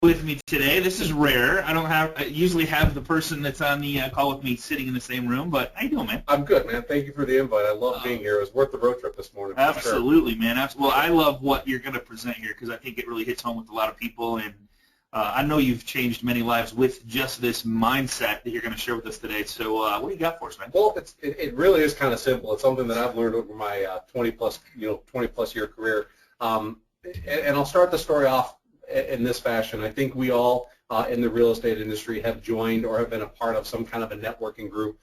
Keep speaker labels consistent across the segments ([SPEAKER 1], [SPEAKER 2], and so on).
[SPEAKER 1] with me today. This is rare. I usually have the person that's on the call with me sitting in the same room, but how you doing, man?
[SPEAKER 2] I'm good, man. Thank you for the invite. I love being here. It was worth the road trip this morning.
[SPEAKER 1] Absolutely, man. Well, I love what you're going to present here because I think it really hits home with a lot of people, and I know you've changed many lives with just this mindset that you're going to share with us today. So what do you got for us, man?
[SPEAKER 2] Well, it really is kind of simple. It's something that I've learned over my 20+ year career. And I'll start the story off in this fashion. I think we all in the real estate industry have joined or have been a part of some kind of a networking group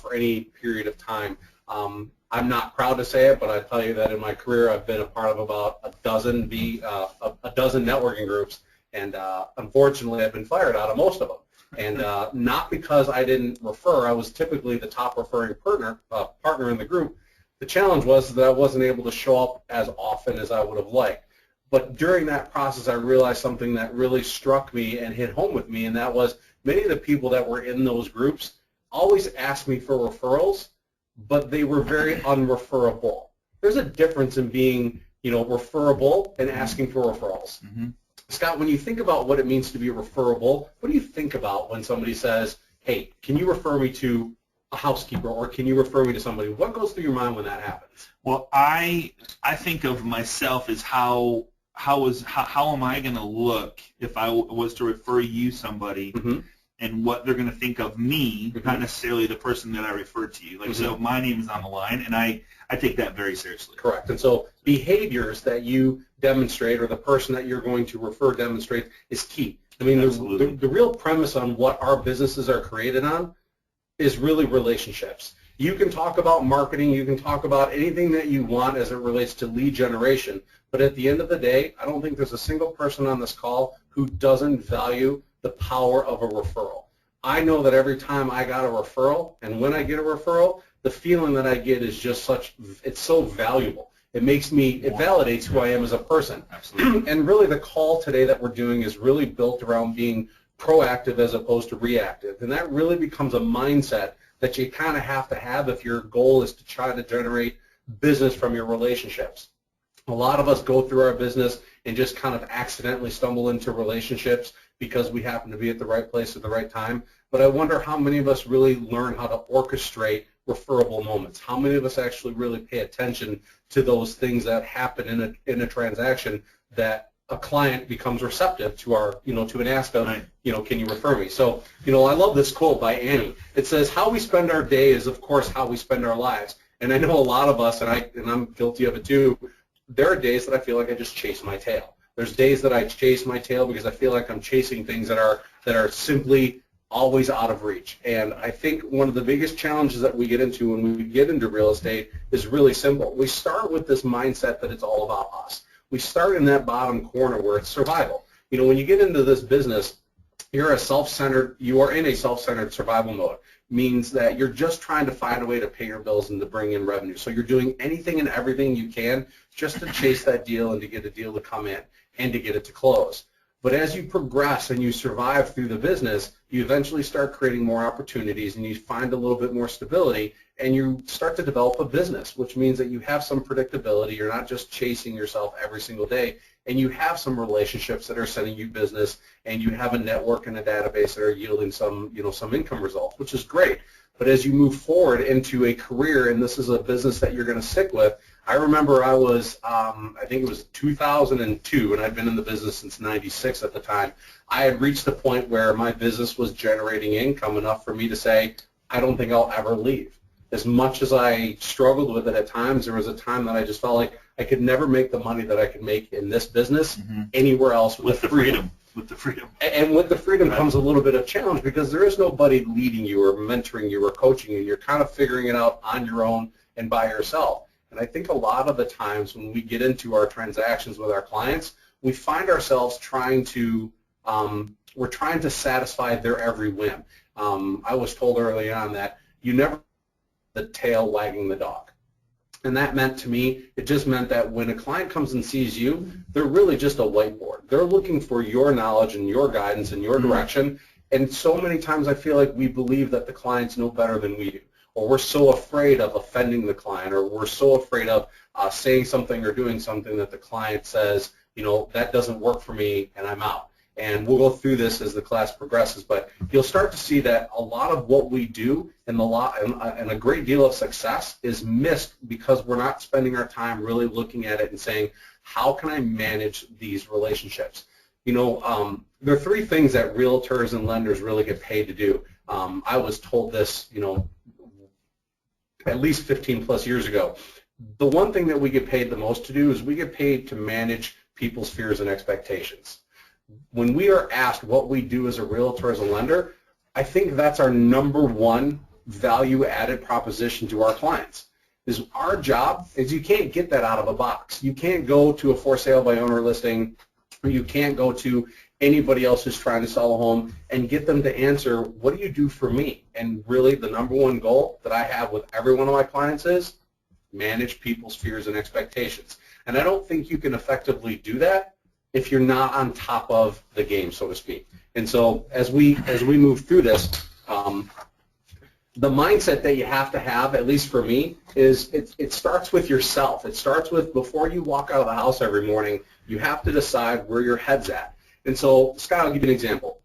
[SPEAKER 2] for any period of time. I'm not proud to say it, but I tell you that in my career I've been a part of about a dozen networking groups, and unfortunately I've been fired out of most of them. And not because I didn't refer. I was typically the top referring partner in the group. The challenge was that I wasn't able to show up as often as I would have liked. But during that process, I realized something that really struck me and hit home with me, and that was many of the people that were in those groups always asked me for referrals, but they were very unreferable. There's a difference in being, referable and asking for referrals. Mm-hmm. Scott, when you think about what it means to be referable, what do you think about when somebody says, hey, can you refer me to a housekeeper, or can you refer me to somebody? What goes through your mind when that happens?
[SPEAKER 1] Well, I think of myself as how am I going to look if I was to refer you somebody, mm-hmm. and what they're going to think of me, mm-hmm. not necessarily the person that I referred to you. Like, mm-hmm. So my name is on the line, and I take that very seriously.
[SPEAKER 2] Correct. And so behaviors that you demonstrate, or the person that you're going to refer demonstrate, is key. I mean, the real premise on what our businesses are created on is really relationships. You can talk about marketing, you can talk about anything that you want as it relates to lead generation, but at the end of the day, I don't think there's a single person on this call who doesn't value the power of a referral. I know that every time I got a referral, and when I get a referral, the feeling that I get is just it's so valuable. It validates who I am as a person.
[SPEAKER 1] Absolutely.
[SPEAKER 2] And really the call today that we're doing is really built around being proactive as opposed to reactive. And that really becomes a mindset that you kind of have to have if your goal is to try to generate business from your relationships. A lot of us go through our business and just kind of accidentally stumble into relationships because we happen to be at the right place at the right time. But I wonder how many of us really learn how to orchestrate referable moments. How many of us actually really pay attention to those things that happen in a transaction that a client becomes receptive to to an ask of, right. Can you refer me? So, I love this quote by Annie. It says, how we spend our day is, of course, how we spend our lives. And I know a lot of us, and I'm guilty of it too, there are days that I feel like I just chase my tail. There's days that I chase my tail because I feel like I'm chasing things that are simply always out of reach. And I think one of the biggest challenges that we get into when we get into real estate is really simple. We start with this mindset that it's all about us. We start in that bottom corner where it's survival. When you get into this business, you are in a self-centered survival mode. Means that you're just trying to find a way to pay your bills and to bring in revenue. So you're doing anything and everything you can just to chase that deal and to get a deal to come in and to get it to close. But as you progress and you survive through the business, you eventually start creating more opportunities and you find a little bit more stability and you start to develop a business, which means that you have some predictability. You're not just chasing yourself every single day, and you have some relationships that are sending you business, and you have a network and a database that are yielding some income results, which is great. But as you move forward into a career, and this is a business that you're going to stick with, I remember I was, I think it was 2002, and I'd been in the business since '96 at the time. I had reached the point where my business was generating income enough for me to say, I don't think I'll ever leave. As much as I struggled with it at times, there was a time that I just felt like I could never make the money that I could make in this business mm-hmm. anywhere else with the freedom.
[SPEAKER 1] With the freedom.
[SPEAKER 2] And with the freedom comes a little bit of challenge because there is nobody leading you or mentoring you or coaching you. You're kind of figuring it out on your own and by yourself. And I think a lot of the times when we get into our transactions with our clients, we find ourselves trying to satisfy their every whim. I was told early on that you never the tail wagging the dog. And that meant to me, it just meant that when a client comes and sees you, they're really just a whiteboard. They're looking for your knowledge and your guidance and your direction. And so many times I feel like we believe that the clients know better than we do. Or we're so afraid of offending the client, or we're so afraid of saying something or doing something that the client says, that doesn't work for me and I'm out. And we'll go through this as the class progresses, but you'll start to see that a lot of what we do and a great deal of success is missed because we're not spending our time really looking at it and saying, how can I manage these relationships? You know, there are three things that realtors and lenders really get paid to do. I was told this, you know, at least 15 plus years ago. The one thing that we get paid the most to do is we get paid to manage people's fears and expectations. When we are asked what we do as a realtor, as a lender, I think that's our number one value-added proposition to our clients. Is our job is you can't get that out of a box. You can't go to a for sale by owner listing, or you can't go to anybody else who's trying to sell a home and get them to answer, what do you do for me? And really the number one goal that I have with every one of my clients is manage people's fears and expectations. And I don't think you can effectively do that if you're not on top of the game, so to speak. And so as we move through this, the mindset that you have to have, at least for me, is it starts with yourself. It starts with, before you walk out of the house every morning, you have to decide where your head's at. And so, Scott, I'll give you an example.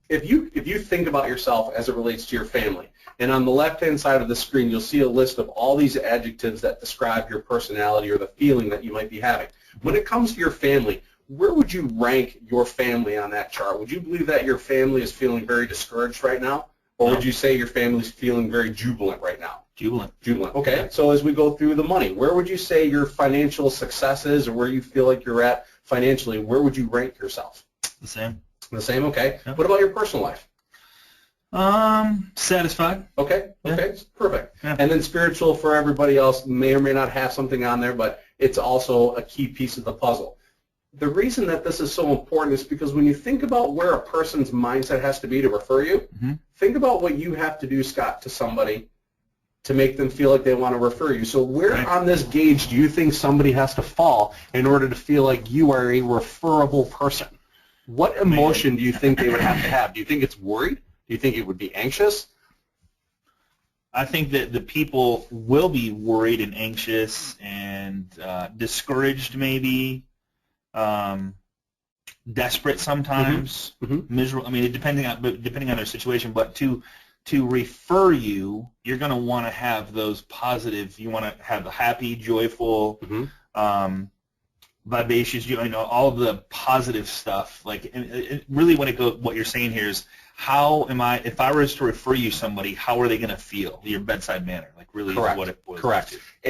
[SPEAKER 2] If you think about yourself as it relates to your family, and on the left-hand side of the screen, you'll see a list of all these adjectives that describe your personality or the feeling that you might be having. When it comes to your family, where would you rank your family on that chart? Would you believe that your family is feeling very discouraged right now? Or would you say your family's feeling very jubilant right now?
[SPEAKER 1] Jubilant.
[SPEAKER 2] Jubilant. Okay. So as we go through the money, where would you say your financial success is, or where you feel like you're at financially? Where would you rank yourself?
[SPEAKER 1] The same.
[SPEAKER 2] The same. Okay.
[SPEAKER 1] Yeah.
[SPEAKER 2] What about your personal life?
[SPEAKER 1] Satisfied.
[SPEAKER 2] Okay.
[SPEAKER 1] Yeah.
[SPEAKER 2] Okay. Perfect.
[SPEAKER 1] Yeah.
[SPEAKER 2] And then spiritual, for everybody else, may or may not have something on there, but it's also a key piece of the puzzle. The reason that this is so important is because when you think about where a person's mindset has to be to refer you, think about what you have to do, Scott, to somebody to make them feel like they want to refer you. So where on this gauge do you think somebody has to fall in order to feel like you are a referable person? What emotion do you think they would have to have? Do you think it's worried? Do you think it would be anxious?
[SPEAKER 1] I think that the people will be worried and anxious and discouraged, maybe. Desperate sometimes, miserable. I mean, depending on their situation. But to refer you, you're going to want to have those positive. You want to have a happy, joyful, vivacious. You know, all the positive stuff. Like, and really, what you're saying here is, how am I? If I was to refer you somebody, how are they going to feel? Your bedside manner, like, really,
[SPEAKER 2] Correct.
[SPEAKER 1] Is what it boils
[SPEAKER 2] Correct.
[SPEAKER 1] down to.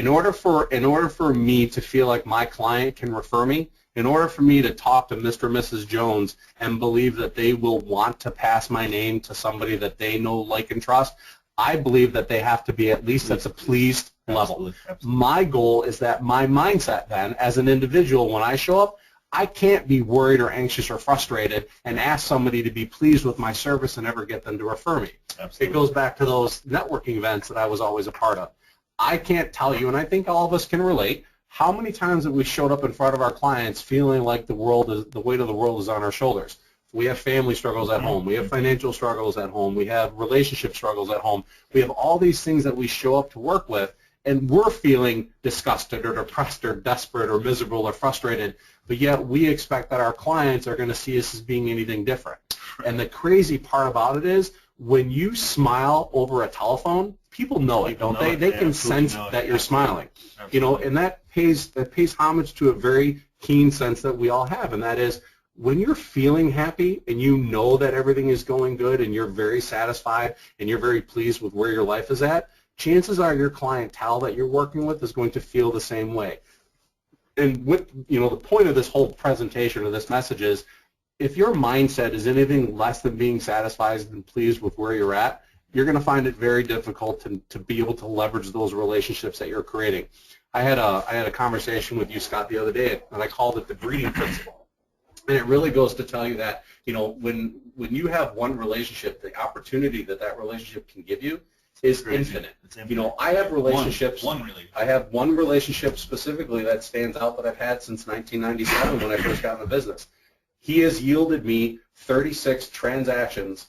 [SPEAKER 2] In order for me to feel like my client can refer me, in order for me to talk to Mr. and Mrs. Jones and believe that they will want to pass my name to somebody that they know, like, and trust, I believe that they have to be at least at the pleased level.
[SPEAKER 1] Absolutely.
[SPEAKER 2] My goal is that my mindset then, as an individual, when I show up, I can't be worried or anxious or frustrated and ask somebody to be pleased with my service and ever get them to refer me.
[SPEAKER 1] Absolutely.
[SPEAKER 2] It goes back to those networking events that I was always a part of. I can't tell you, and I think all of us can relate, how many times have we showed up in front of our clients feeling like the weight of the world is on our shoulders? We have family struggles at home. We have financial struggles at home. We have relationship struggles at home. We have all these things that we show up to work with, and we're feeling disgusted or depressed or desperate or miserable or frustrated, but yet we expect that our clients are going to see us as being anything different. And the crazy part about it is, when you smile over a telephone, people know it, don't they? They can sense that you're smiling.
[SPEAKER 1] Absolutely.
[SPEAKER 2] You know, and that pays homage to a very keen sense that we all have, and that is, when you're feeling happy and you know that everything is going good and you're very satisfied and you're very pleased with where your life is at, chances are your clientele that you're working with is going to feel the same way. And the point of this whole presentation or this message is, if your mindset is anything less than being satisfied and pleased with where you're at, you're going to find it very difficult to be able to leverage those relationships that you're creating. I had a conversation with you, Scott, the other day, and I called it the breeding principle. And it really goes to tell you that, when you have one relationship, the opportunity that relationship can give you is infinite. I have relationships. I have one relationship specifically that stands out that I've had since 1997 when I first got in the business. He has yielded me 36 transactions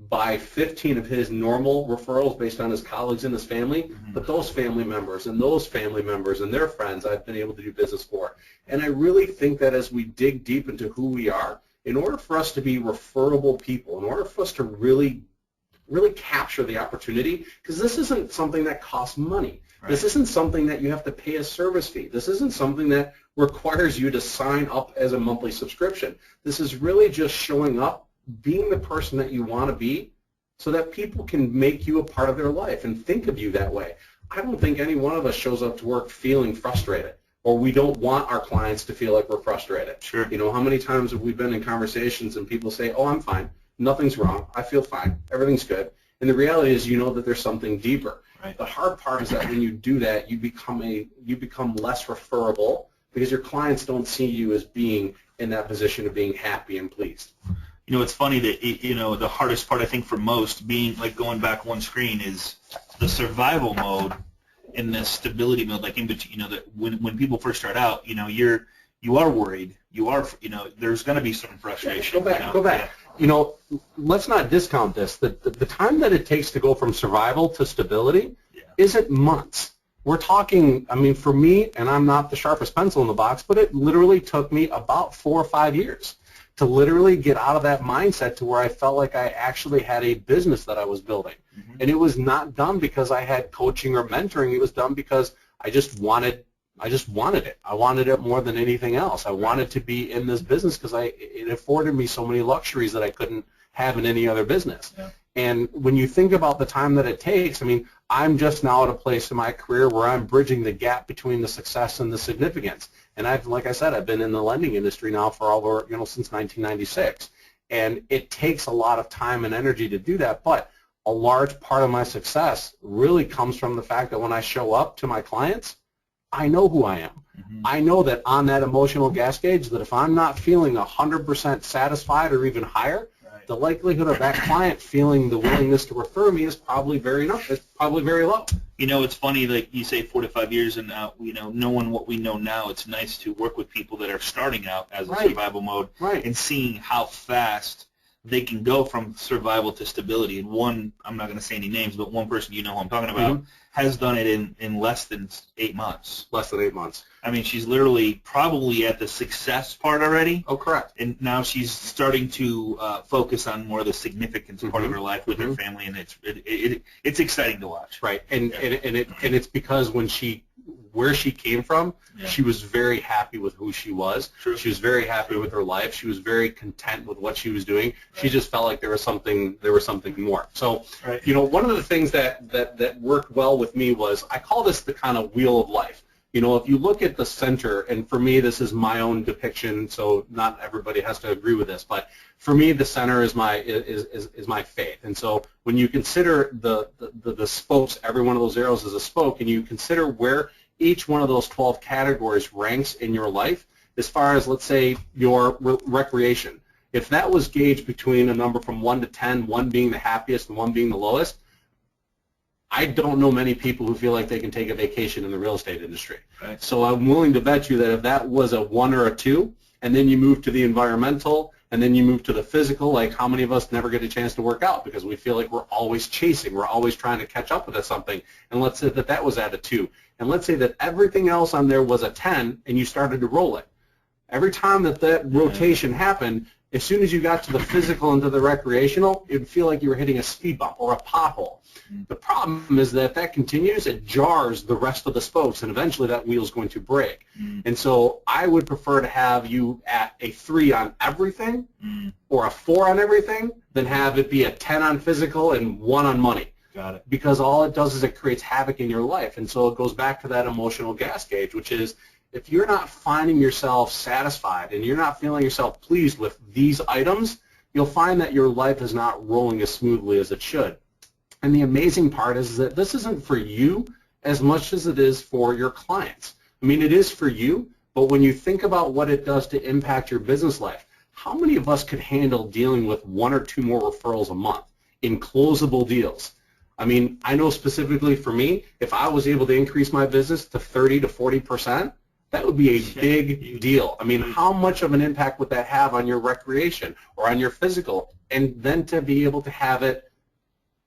[SPEAKER 2] by 15 of his normal referrals based on his colleagues and his family, but those family members and their friends I've been able to do business for. And I really think that as we dig deep into who we are in order for us to be referable people, in order for us to really capture the opportunity, because this isn't something that costs money. Right. This isn't something that you have to pay a service fee. This isn't something that requires you to sign up as a monthly subscription. This is really just showing up, being the person that you want to be, so that people can make you a part of their life and think of you that way. I don't think any one of us shows up to work feeling frustrated, or we don't want our clients to feel like we're frustrated.
[SPEAKER 1] Sure.
[SPEAKER 2] You know, how many times have we been in conversations and people say, oh, I'm fine. Nothing's wrong. I feel fine. Everything's good. And the reality is, you know that there's something deeper.
[SPEAKER 1] Right.
[SPEAKER 2] The hard part is that when you do that, you become less referable, because your clients don't see you as being in that position of being happy and pleased.
[SPEAKER 1] You know, it's funny that, you know, the hardest part I think for most, being like going back one screen, is the survival mode and the stability mode. Like in between, you know, that when people first start out, you know, you are worried. You are, you know, there's going to be some frustration.
[SPEAKER 2] Yeah, go back. You know, let's not discount this. The time that it takes to go from survival to stability isn't months. We're talking, I mean, for me, and I'm not the sharpest pencil in the box, but it literally took me about 4 or 5 years to literally get out of that mindset to where I felt like I actually had a business that I was building. Mm-hmm. And it was not done because I had coaching or mentoring. It was done because I just wanted it. I wanted it more than anything else. I wanted to be in this business because it afforded me so many luxuries that I couldn't have in any other business. Yeah. And when you think about the time that it takes, I mean, I'm just now at a place in my career where I'm bridging the gap between the success and the significance. And like I said, I've been in the lending industry now for over, you know, since 1996. And it takes a lot of time and energy to do that. But a large part of my success really comes from the fact that when I show up to my clients, I know who I am. Mm-hmm. I know that on that emotional gas gauge, that if I'm not feeling 100% satisfied or even higher, the likelihood of that client feeling the willingness to refer me is probably very low.
[SPEAKER 1] You know, it's funny, like you say 4 to 5 years, and you know, knowing what we know now, it's nice to work with people that are starting out as a survival mode, and seeing how fast they can go from survival to stability. And one, I'm not going to say any names, but one person, you know who I'm talking about, mm-hmm. has done it in less than 8 months.
[SPEAKER 2] Less than 8 months.
[SPEAKER 1] I mean, she's literally probably at the success part already.
[SPEAKER 2] Oh, correct.
[SPEAKER 1] And now she's starting to focus on more of the significance mm-hmm. part of her life with mm-hmm. her family, and it's exciting to watch.
[SPEAKER 2] Right, and it's because where she came from, she was very happy with who she was.
[SPEAKER 1] True.
[SPEAKER 2] She was very happy with her life. She was very content with what she was doing. She just felt like there was something more. So, you know, one of the things that worked well with me was, I call this the kind of wheel of life. You know, if you look at the center, and for me this is my own depiction, so not everybody has to agree with this, but for me the center is my faith. And so when you consider the spokes, every one of those arrows is a spoke, and you consider where each one of those 12 categories ranks in your life, as far as, let's say, your recreation. If that was gauged between a number from 1 to 10, 1 being the happiest and 1 being the lowest, I don't know many people who feel like they can take a vacation in the real estate industry.
[SPEAKER 1] Right.
[SPEAKER 2] So I'm willing to bet you that if that was a 1 or a 2, and then you move to the environmental, and then you move to the physical, like how many of us never get a chance to work out because we feel like we're always chasing, we're always trying to catch up with something, and let's say that was at a 2. And let's say that everything else on there was a 10, and you started to roll it. Every time that rotation happened, as soon as you got to the physical and to the recreational, it would feel like you were hitting a speed bump or a pothole. The problem is that if that continues, it jars the rest of the spokes, and eventually that wheel is going to break. And so I would prefer to have you at a 3 on everything or a 4 on everything than have it be a 10 on physical and 1 on money.
[SPEAKER 1] Got it.
[SPEAKER 2] Because all it does is it creates havoc in your life. And so it goes back to that emotional gas gauge, which is, if you're not finding yourself satisfied and you're not feeling yourself pleased with these items, you'll find that your life is not rolling as smoothly as it should. And the amazing part is that this isn't for you as much as it is for your clients. I mean, it is for you, but when you think about what it does to impact your business life, how many of us could handle dealing with 1 or 2 more referrals a month in closable deals? I mean, I know specifically for me, if I was able to increase my business to 30 to 40%, that would be a big deal. I mean, how much of an impact would that have on your recreation or on your physical? And then to be able to have it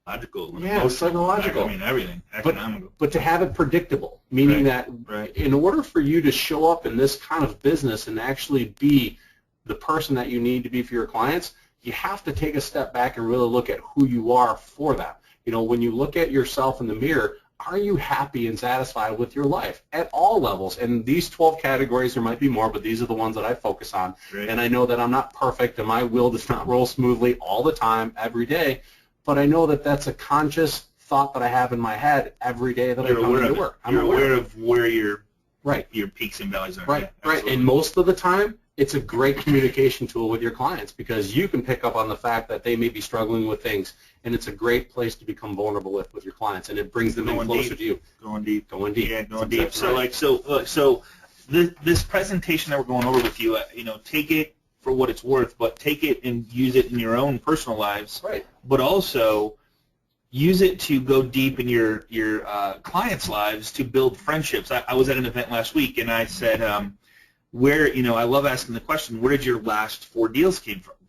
[SPEAKER 1] logical,
[SPEAKER 2] psychological.
[SPEAKER 1] I mean, everything, economical.
[SPEAKER 2] But to have it predictable, meaning that in order for you to show up in this kind of business and actually be the person that you need to be for your clients, you have to take a step back and really look at who you are for them. You know, when you look at yourself in the mirror, are you happy and satisfied with your life at all levels? And these 12 categories, there might be more, but these are the ones that I focus on.
[SPEAKER 1] Right.
[SPEAKER 2] And I know that I'm not perfect and my wheel does not roll smoothly all the time, every day, but I know that that's a conscious thought that I have in my head every day that I come to work.
[SPEAKER 1] I'm aware of where your peaks and valleys are.
[SPEAKER 2] Right,
[SPEAKER 1] Yeah,
[SPEAKER 2] right. And most of the time, it's a great communication tool with your clients because you can pick up on the fact that they may be struggling with things, and it's a great place to become vulnerable with your clients, and it brings them in closer to you.
[SPEAKER 1] Going deep.
[SPEAKER 2] Going deep.
[SPEAKER 1] Yeah, going deep. So this presentation that we're going over with you, take it for what it's worth, but take it and use it in your own personal lives.
[SPEAKER 2] Right.
[SPEAKER 1] But also use it to go deep in your clients' lives to build friendships. I was at an event last week, and I said, I love asking the question, where did your last 4 deals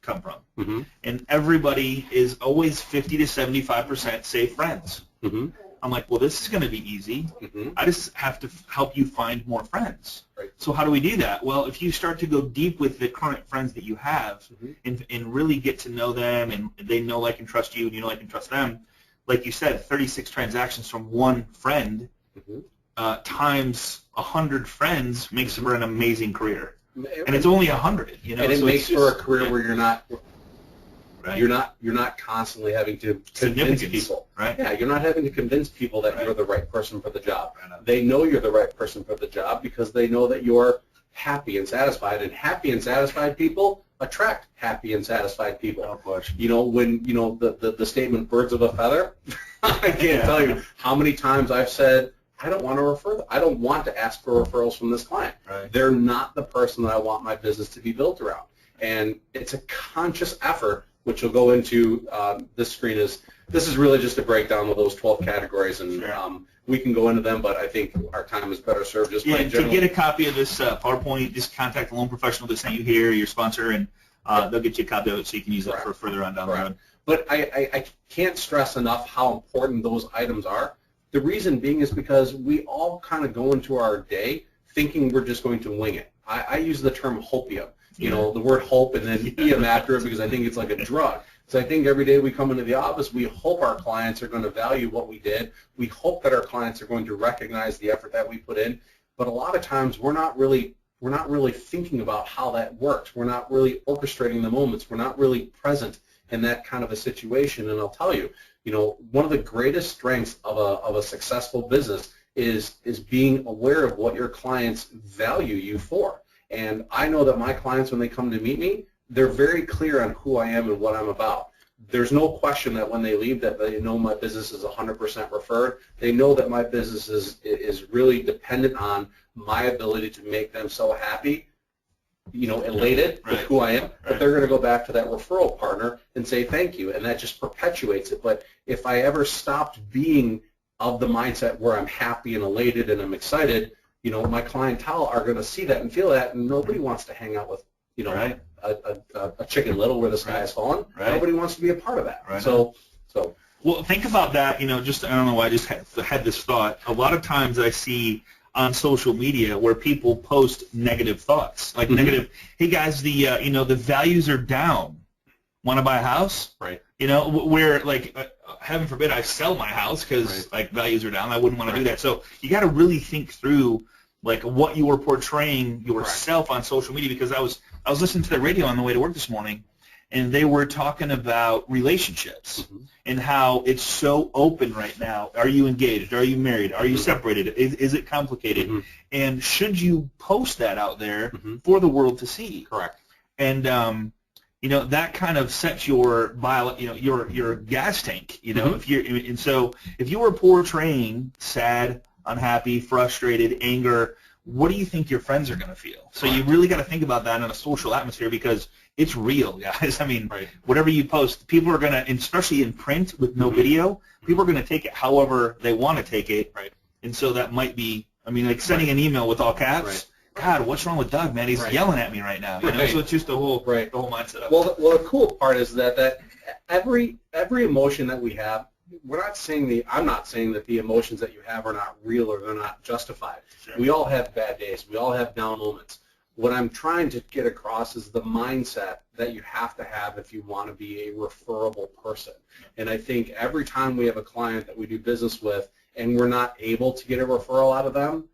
[SPEAKER 1] come from?
[SPEAKER 2] Mm-hmm.
[SPEAKER 1] And everybody is always 50 to 75% say friends.
[SPEAKER 2] Mm-hmm.
[SPEAKER 1] I'm like, well, this is going to be easy.
[SPEAKER 2] Mm-hmm.
[SPEAKER 1] I just have to help you find more friends.
[SPEAKER 2] Right.
[SPEAKER 1] So how do we do that? Well, if you start to go deep with the current friends that you have
[SPEAKER 2] mm-hmm.
[SPEAKER 1] and really get to know them, and they know, like, and trust you, and you know, like, and trust them, like you said, 36 transactions from one friend
[SPEAKER 2] mm-hmm.
[SPEAKER 1] Times 100 friends makes for an amazing career. And it's
[SPEAKER 2] and
[SPEAKER 1] only 100,
[SPEAKER 2] And it makes for a career where you're not
[SPEAKER 1] right.
[SPEAKER 2] you're not constantly having to convince people.
[SPEAKER 1] Right.
[SPEAKER 2] Yeah, you're not having to convince people that
[SPEAKER 1] Right.
[SPEAKER 2] you're the right person for the job.
[SPEAKER 1] Right.
[SPEAKER 2] They know you're the right person for the job because they know that you're happy and satisfied, and happy and satisfied people attract happy and satisfied people.
[SPEAKER 1] Oh, gosh.
[SPEAKER 2] You know, when the statement "birds of a feather," I can't tell you how many times I've said, I don't want to refer them. I don't want to ask for referrals from this client.
[SPEAKER 1] Right.
[SPEAKER 2] They're not the person that I want my business to be built around. And it's a conscious effort, which will go into this screen. This is really just a breakdown of those 12 categories, and
[SPEAKER 1] sure.
[SPEAKER 2] We can go into them, but I think our time is better served just by
[SPEAKER 1] to get a copy of this PowerPoint, just contact the loan professional that sent you here, your sponsor, and they'll get you a copy of it so you can use it for further on down the road.
[SPEAKER 2] But I can't stress enough how important those items are. The reason being is because we all kind of go into our day thinking we're just going to wing it. I use the term hopium, you know, the word hope and then ium after it because I think it's like a drug. So I think every day we come into the office, we hope our clients are going to value what we did. We hope that our clients are going to recognize the effort that we put in. But a lot of times we're not really thinking about how that works. We're not really orchestrating the moments. We're not really present in that kind of a situation. And I'll tell you, one of the greatest strengths of a successful business is being aware of what your clients value you for. And I know that my clients, when they come to meet me, they're very clear on who I am and what I'm about. There's no question that when they leave that they know my business is 100% referred. They know that my business is really dependent on my ability to make them so happy, elated with who I am, that they're going to go back to that referral partner and say thank you, and that just perpetuates it. But if I ever stopped being of the mindset where I'm happy and elated and I'm excited, my clientele are going to see that and feel that, and nobody wants to hang out with, a Chicken Little where the sky is falling. Nobody wants to be a part of that. So.
[SPEAKER 1] Well, think about that. I don't know why I just had this thought. A lot of times I see on social media where people post negative thoughts, like negative. Hey guys, the values are down. Want to buy a house?
[SPEAKER 2] Right.
[SPEAKER 1] Where heaven forbid I sell my house because values are down. I wouldn't want to do that. So you got to really think through what you are portraying yourself on social media, because I was listening to the radio on the way to work this morning, and they were talking about relationships and how it's so open right now. Are you engaged? Are you married? Are you separated? Is it complicated? And should you post that out there for the world to see?
[SPEAKER 2] Correct.
[SPEAKER 1] And that kind of sets your your gas tank. If you were portraying sad, unhappy, frustrated, anger, what do you think your friends are going to feel? So you really got to think about that in a social atmosphere, because it's real, guys. Whatever you post, people are going to, especially in print with no video, people are going to take it however they want to take it. And so that might be, sending an email with all caps. God, what's wrong with Doug, man? He's yelling at me right now. So it's just the whole mindset of it.
[SPEAKER 2] Well, the cool part is that every emotion that we have, I'm not saying that the emotions that you have are not real or they're not justified.
[SPEAKER 1] Sure.
[SPEAKER 2] We all have bad days. We all have down moments. What I'm trying to get across is the mindset that you have to have if you want to be a referable person. And I think every time we have a client that we do business with and we're not able to get a referral out of them,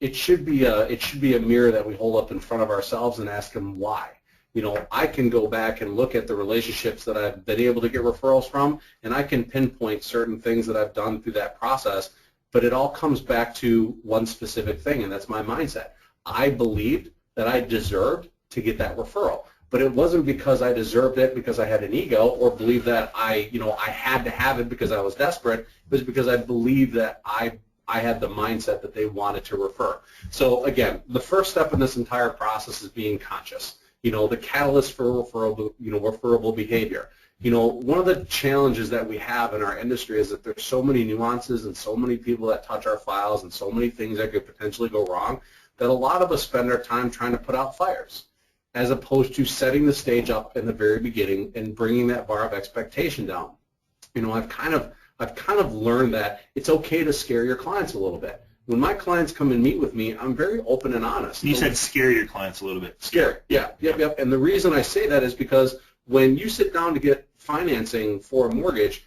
[SPEAKER 2] it should be a mirror that we hold up in front of ourselves and ask them why. You know, I can go back and look at the relationships that I've been able to get referrals from, and I can pinpoint certain things that I've done through that process, but it all comes back to one specific thing, and that's my mindset. I believed that I deserved to get that referral, but it wasn't because I deserved it because I had an ego or believed that I had to have it because I was desperate. It was because I believed that I had the mindset that they wanted to refer. So again, the first step in this entire process is being conscious. You know, the catalyst for referable behavior. You know, one of the challenges that we have in our industry is that there's so many nuances and so many people that touch our files and so many things that could potentially go wrong that a lot of us spend our time trying to put out fires as opposed to setting the stage up in the very beginning and bringing that bar of expectation down. You know, I've kind of learned that it's okay to scare your clients a little bit. When my clients come and meet with me, I'm very open and honest.
[SPEAKER 1] You said scare your clients a little bit.
[SPEAKER 2] Scare, yeah, yep. And the reason I say that is because when you sit down to get financing for a mortgage,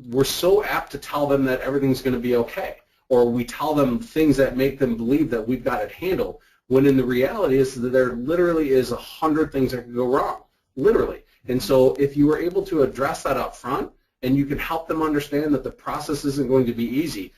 [SPEAKER 2] we're so apt to tell them that everything's going to be okay, or we tell them things that make them believe that we've got it handled, when in the reality is that there literally is 100 things that could go wrong, literally. And so if you were able to address that up front and you can help them understand that the process isn't going to be easy,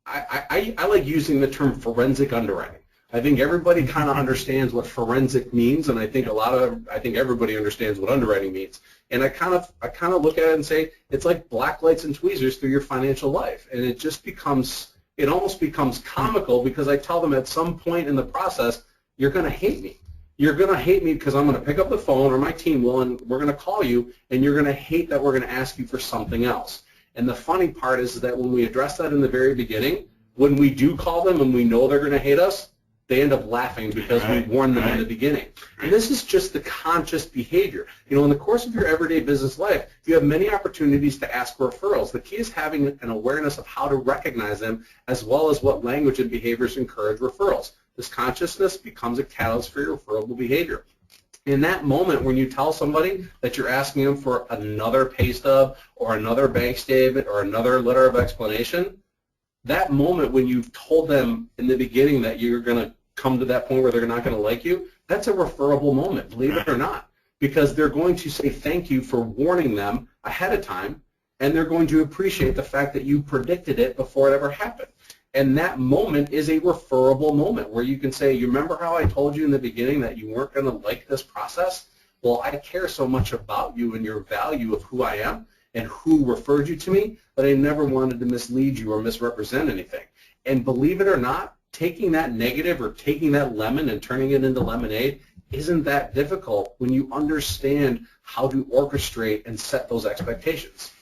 [SPEAKER 2] I like using the term forensic underwriting. I think everybody kind of understands what forensic means, and I think everybody understands what underwriting means. And I kind of look at it and say it's like black lights and tweezers through your financial life, and it almost becomes comical because I tell them at some point in the process, you're going to hate me. You're going to hate me because I'm going to pick up the phone, or my team will, and we're going to call you, and you're going to hate that we're going to ask you for something else. And the funny part is that when we address that in the very beginning, when we do call them and we know they're going to hate us, they end up laughing because we warned them in the beginning. And this is just the conscious behavior. You know, in the course of your everyday business life, you have many opportunities to ask for referrals. The key is having an awareness of how to recognize them as well as what language and behaviors encourage referrals. This consciousness becomes a catalyst for your referable behavior. In that moment when you tell somebody that you're asking them for another pay stub or another bank statement or another letter of explanation, that moment when you've told them in the beginning that you're going to come to that point where they're not going to like you, that's a referable moment, believe it or not, because they're going to say thank you for warning them ahead of time, and they're going to appreciate the fact that you predicted it before it ever happened. And that moment is a referable moment where you can say, you remember how I told you in the beginning that you weren't going to like this process? Well, I care so much about you and your value of who I am and who referred you to me that I never wanted to mislead you or misrepresent anything. And believe it or not, taking that negative or taking that lemon and turning it into lemonade isn't that difficult when you understand how to orchestrate and set those expectations.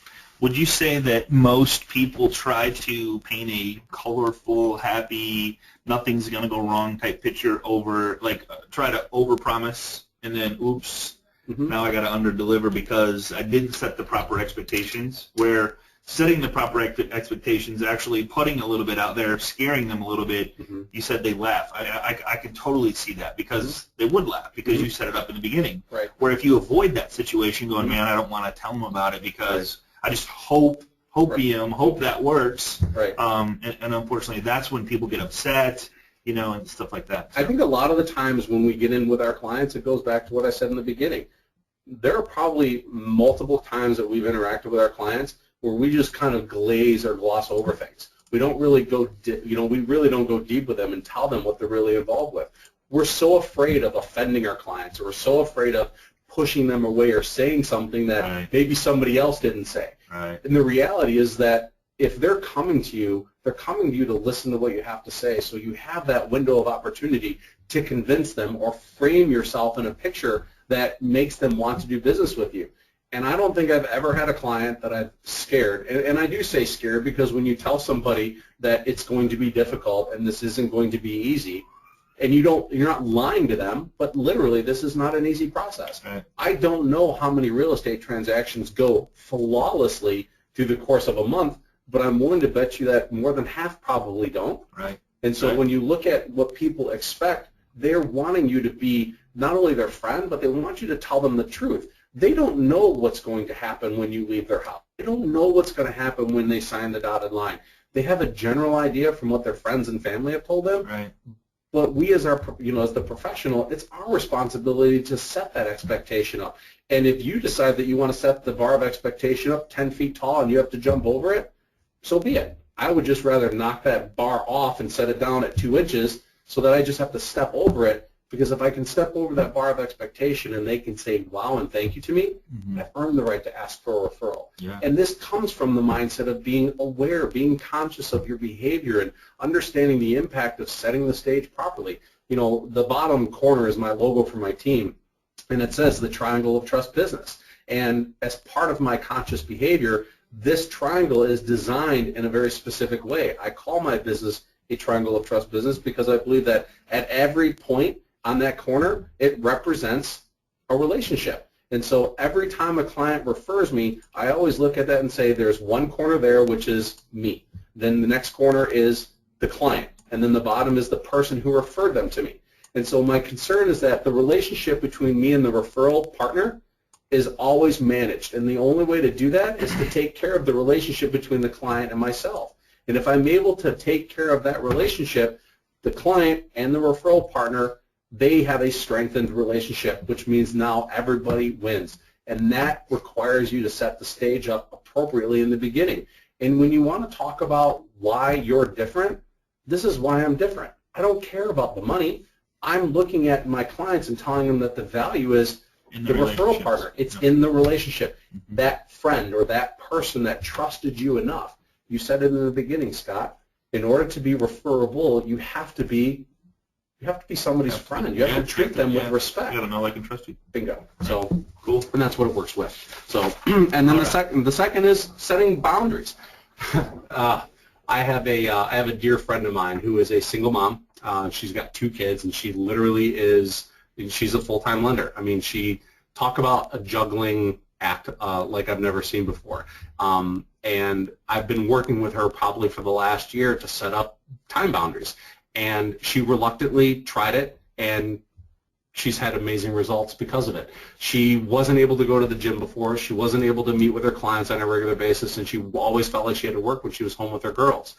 [SPEAKER 1] Would you say that most people try to paint a colorful, happy, nothing's going to go wrong type picture try to overpromise and then, oops, now I got to underdeliver because I didn't set the proper expectations, where setting the proper expectations, actually putting a little bit out there, scaring them a little bit, you said they laugh. I can totally see that because they would laugh because you set it up in the beginning.
[SPEAKER 2] Right.
[SPEAKER 1] Where if you avoid that situation going, man, I don't want to tell them about it because I just hope that works.
[SPEAKER 2] Right.
[SPEAKER 1] And unfortunately, that's when people get upset, and stuff like that. So.
[SPEAKER 2] I think a lot of the times when we get in with our clients, it goes back to what I said in the beginning. There are probably multiple times that we've interacted with our clients where we just kind of glaze or gloss over things. We don't really we really don't go deep with them and tell them what they're really involved with. We're so afraid of offending our clients, or we're so afraid of pushing them away or saying something that maybe somebody else didn't say.
[SPEAKER 1] Right.
[SPEAKER 2] And the reality is that if they're coming to you to listen to what you have to say, so you have that window of opportunity to convince them or frame yourself in a picture that makes them want to do business with you. And I don't think I've ever had a client that I've scared, and I do say scared because when you tell somebody that it's going to be difficult and this isn't going to be easy, and you're not lying to them, but literally this is not an easy process.
[SPEAKER 1] Right.
[SPEAKER 2] I don't know how many real estate transactions go flawlessly through the course of a month, but I'm willing to bet you that more than half probably don't.
[SPEAKER 1] Right.
[SPEAKER 2] And so when you look at what people expect, they're wanting you to be not only their friend, but they want you to tell them the truth. They don't know what's going to happen when you leave their house. They don't know what's going to happen when they sign the dotted line. They have a general idea from what their friends and family have told them.
[SPEAKER 1] Right.
[SPEAKER 2] But we as our, as the professional, it's our responsibility to set that expectation up. And if you decide that you want to set the bar of expectation up 10 feet tall and you have to jump over it, so be it. I would just rather knock that bar off and set it down at 2 inches so that I just have to step over it. Because if I can step over that bar of expectation and they can say, wow, and thank you to me, I've earned the right to ask for a referral.
[SPEAKER 1] Yeah.
[SPEAKER 2] And this comes from the mindset of being aware, being conscious of your behavior, and understanding the impact of setting the stage properly. The bottom corner is my logo for my team, and it says the Triangle of Trust Business. And as part of my conscious behavior, this triangle is designed in a very specific way. I call my business a Triangle of Trust Business because I believe that at every point on that corner, it represents a relationship. And so every time a client refers me, I always look at that and say there's one corner there, which is me. Then the next corner is the client. And then the bottom is the person who referred them to me. And so my concern is that the relationship between me and the referral partner is always managed. And the only way to do that is to take care of the relationship between the client and myself. And if I'm able to take care of that relationship, the client and the referral partner, they have a strengthened relationship, which means now everybody wins. And that requires you to set the stage up appropriately in the beginning. And when you want to talk about why you're different, this is why I'm different. I don't care about the money. I'm looking at my clients and telling them that the value is the referral partner. It's in the relationship. That friend or that person that trusted you enough. You said it in the beginning, Scott. In order to be referable, you have to be somebody's friend. You have to treat them with respect.
[SPEAKER 1] You got to know, like, and trust you.
[SPEAKER 2] Bingo. So
[SPEAKER 1] cool.
[SPEAKER 2] And that's what it works with. So, and then the second is setting boundaries. I have a dear friend of mine who is a single mom. She's got 2 kids, and she literally she's a full-time lender. I mean, she talk about a juggling act like I've never seen before. And I've been working with her probably for the last year to set up time boundaries. And she reluctantly tried it, and she's had amazing results because of it. She wasn't able to go to the gym before. She wasn't able to meet with her clients on a regular basis, and she always felt like she had to work when she was home with her girls.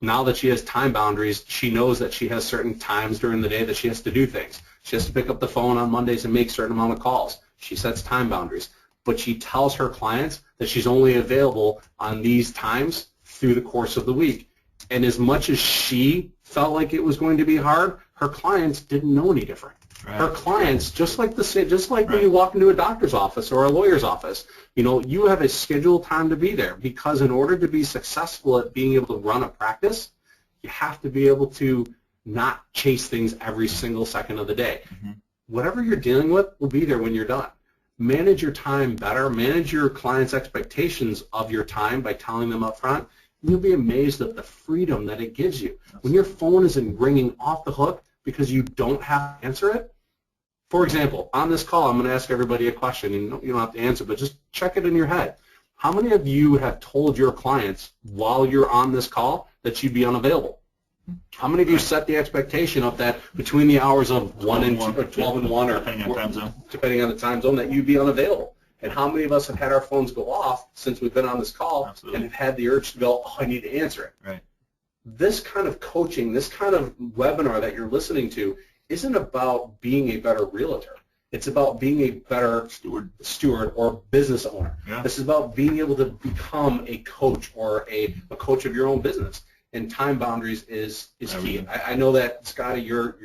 [SPEAKER 2] Now that she has time boundaries, she knows that she has certain times during the day that she has to do things. She has to pick up the phone on Mondays and make a certain amount of calls. She sets time boundaries. But she tells her clients that she's only available on these times through the course of the week. And as much as she felt like it was going to be hard, her clients didn't know any different. Right. Her clients, just like when you walk into a doctor's office or a lawyer's office, you have a scheduled time to be there, because in order to be successful at being able to run a practice, you have to be able to not chase things every single second of the day. Whatever you're dealing with will be there when you're done. Manage your time better. Manage your clients' expectations of your time by telling them up front. You'll be amazed at the freedom that it gives you. When your phone isn't ringing off the hook because you don't have to answer it. For example, on this call, I'm going to ask everybody a question, and you don't have to answer, but just check it in your head. How many of you have told your clients while you're on this call that you'd be unavailable? How many of you set the expectation up that between the hours of 1 and 2, or 12 and 1, or depending on the time zone, that you'd be unavailable? And how many of us have had our phones go off since we've been on this call and have had the urge to go, oh, I need to answer it?
[SPEAKER 1] Right.
[SPEAKER 2] This kind of coaching, this kind of webinar that you're listening to isn't about being a better realtor. It's about being a better steward or business owner. Yeah. This is about being able to become a coach or a coach of your own business. And time boundaries is key. I know that, Scotty, your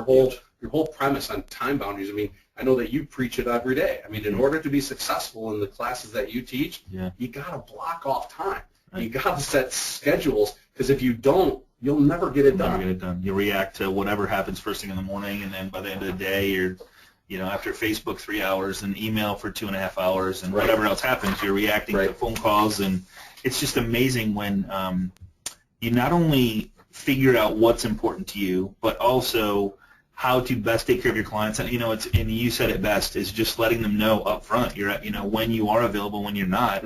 [SPEAKER 2] whole premise on time boundaries, I mean, I know that you preach it every day. I mean, in order to be successful in the classes that you teach, you got to block off time. Right. You got to set schedules, because if you don't, you'll never get it done.
[SPEAKER 1] Never get it done. You react to whatever happens first thing in the morning, and then by the end of the day, you're, after Facebook 3 hours and email for 2.5 hours, and whatever else happens, you're reacting to phone calls, and it's just amazing when you not only figure out what's important to you, but also how to best take care of your clients. And and you said it best, is just letting them know up front. You're when you are available, when you're not.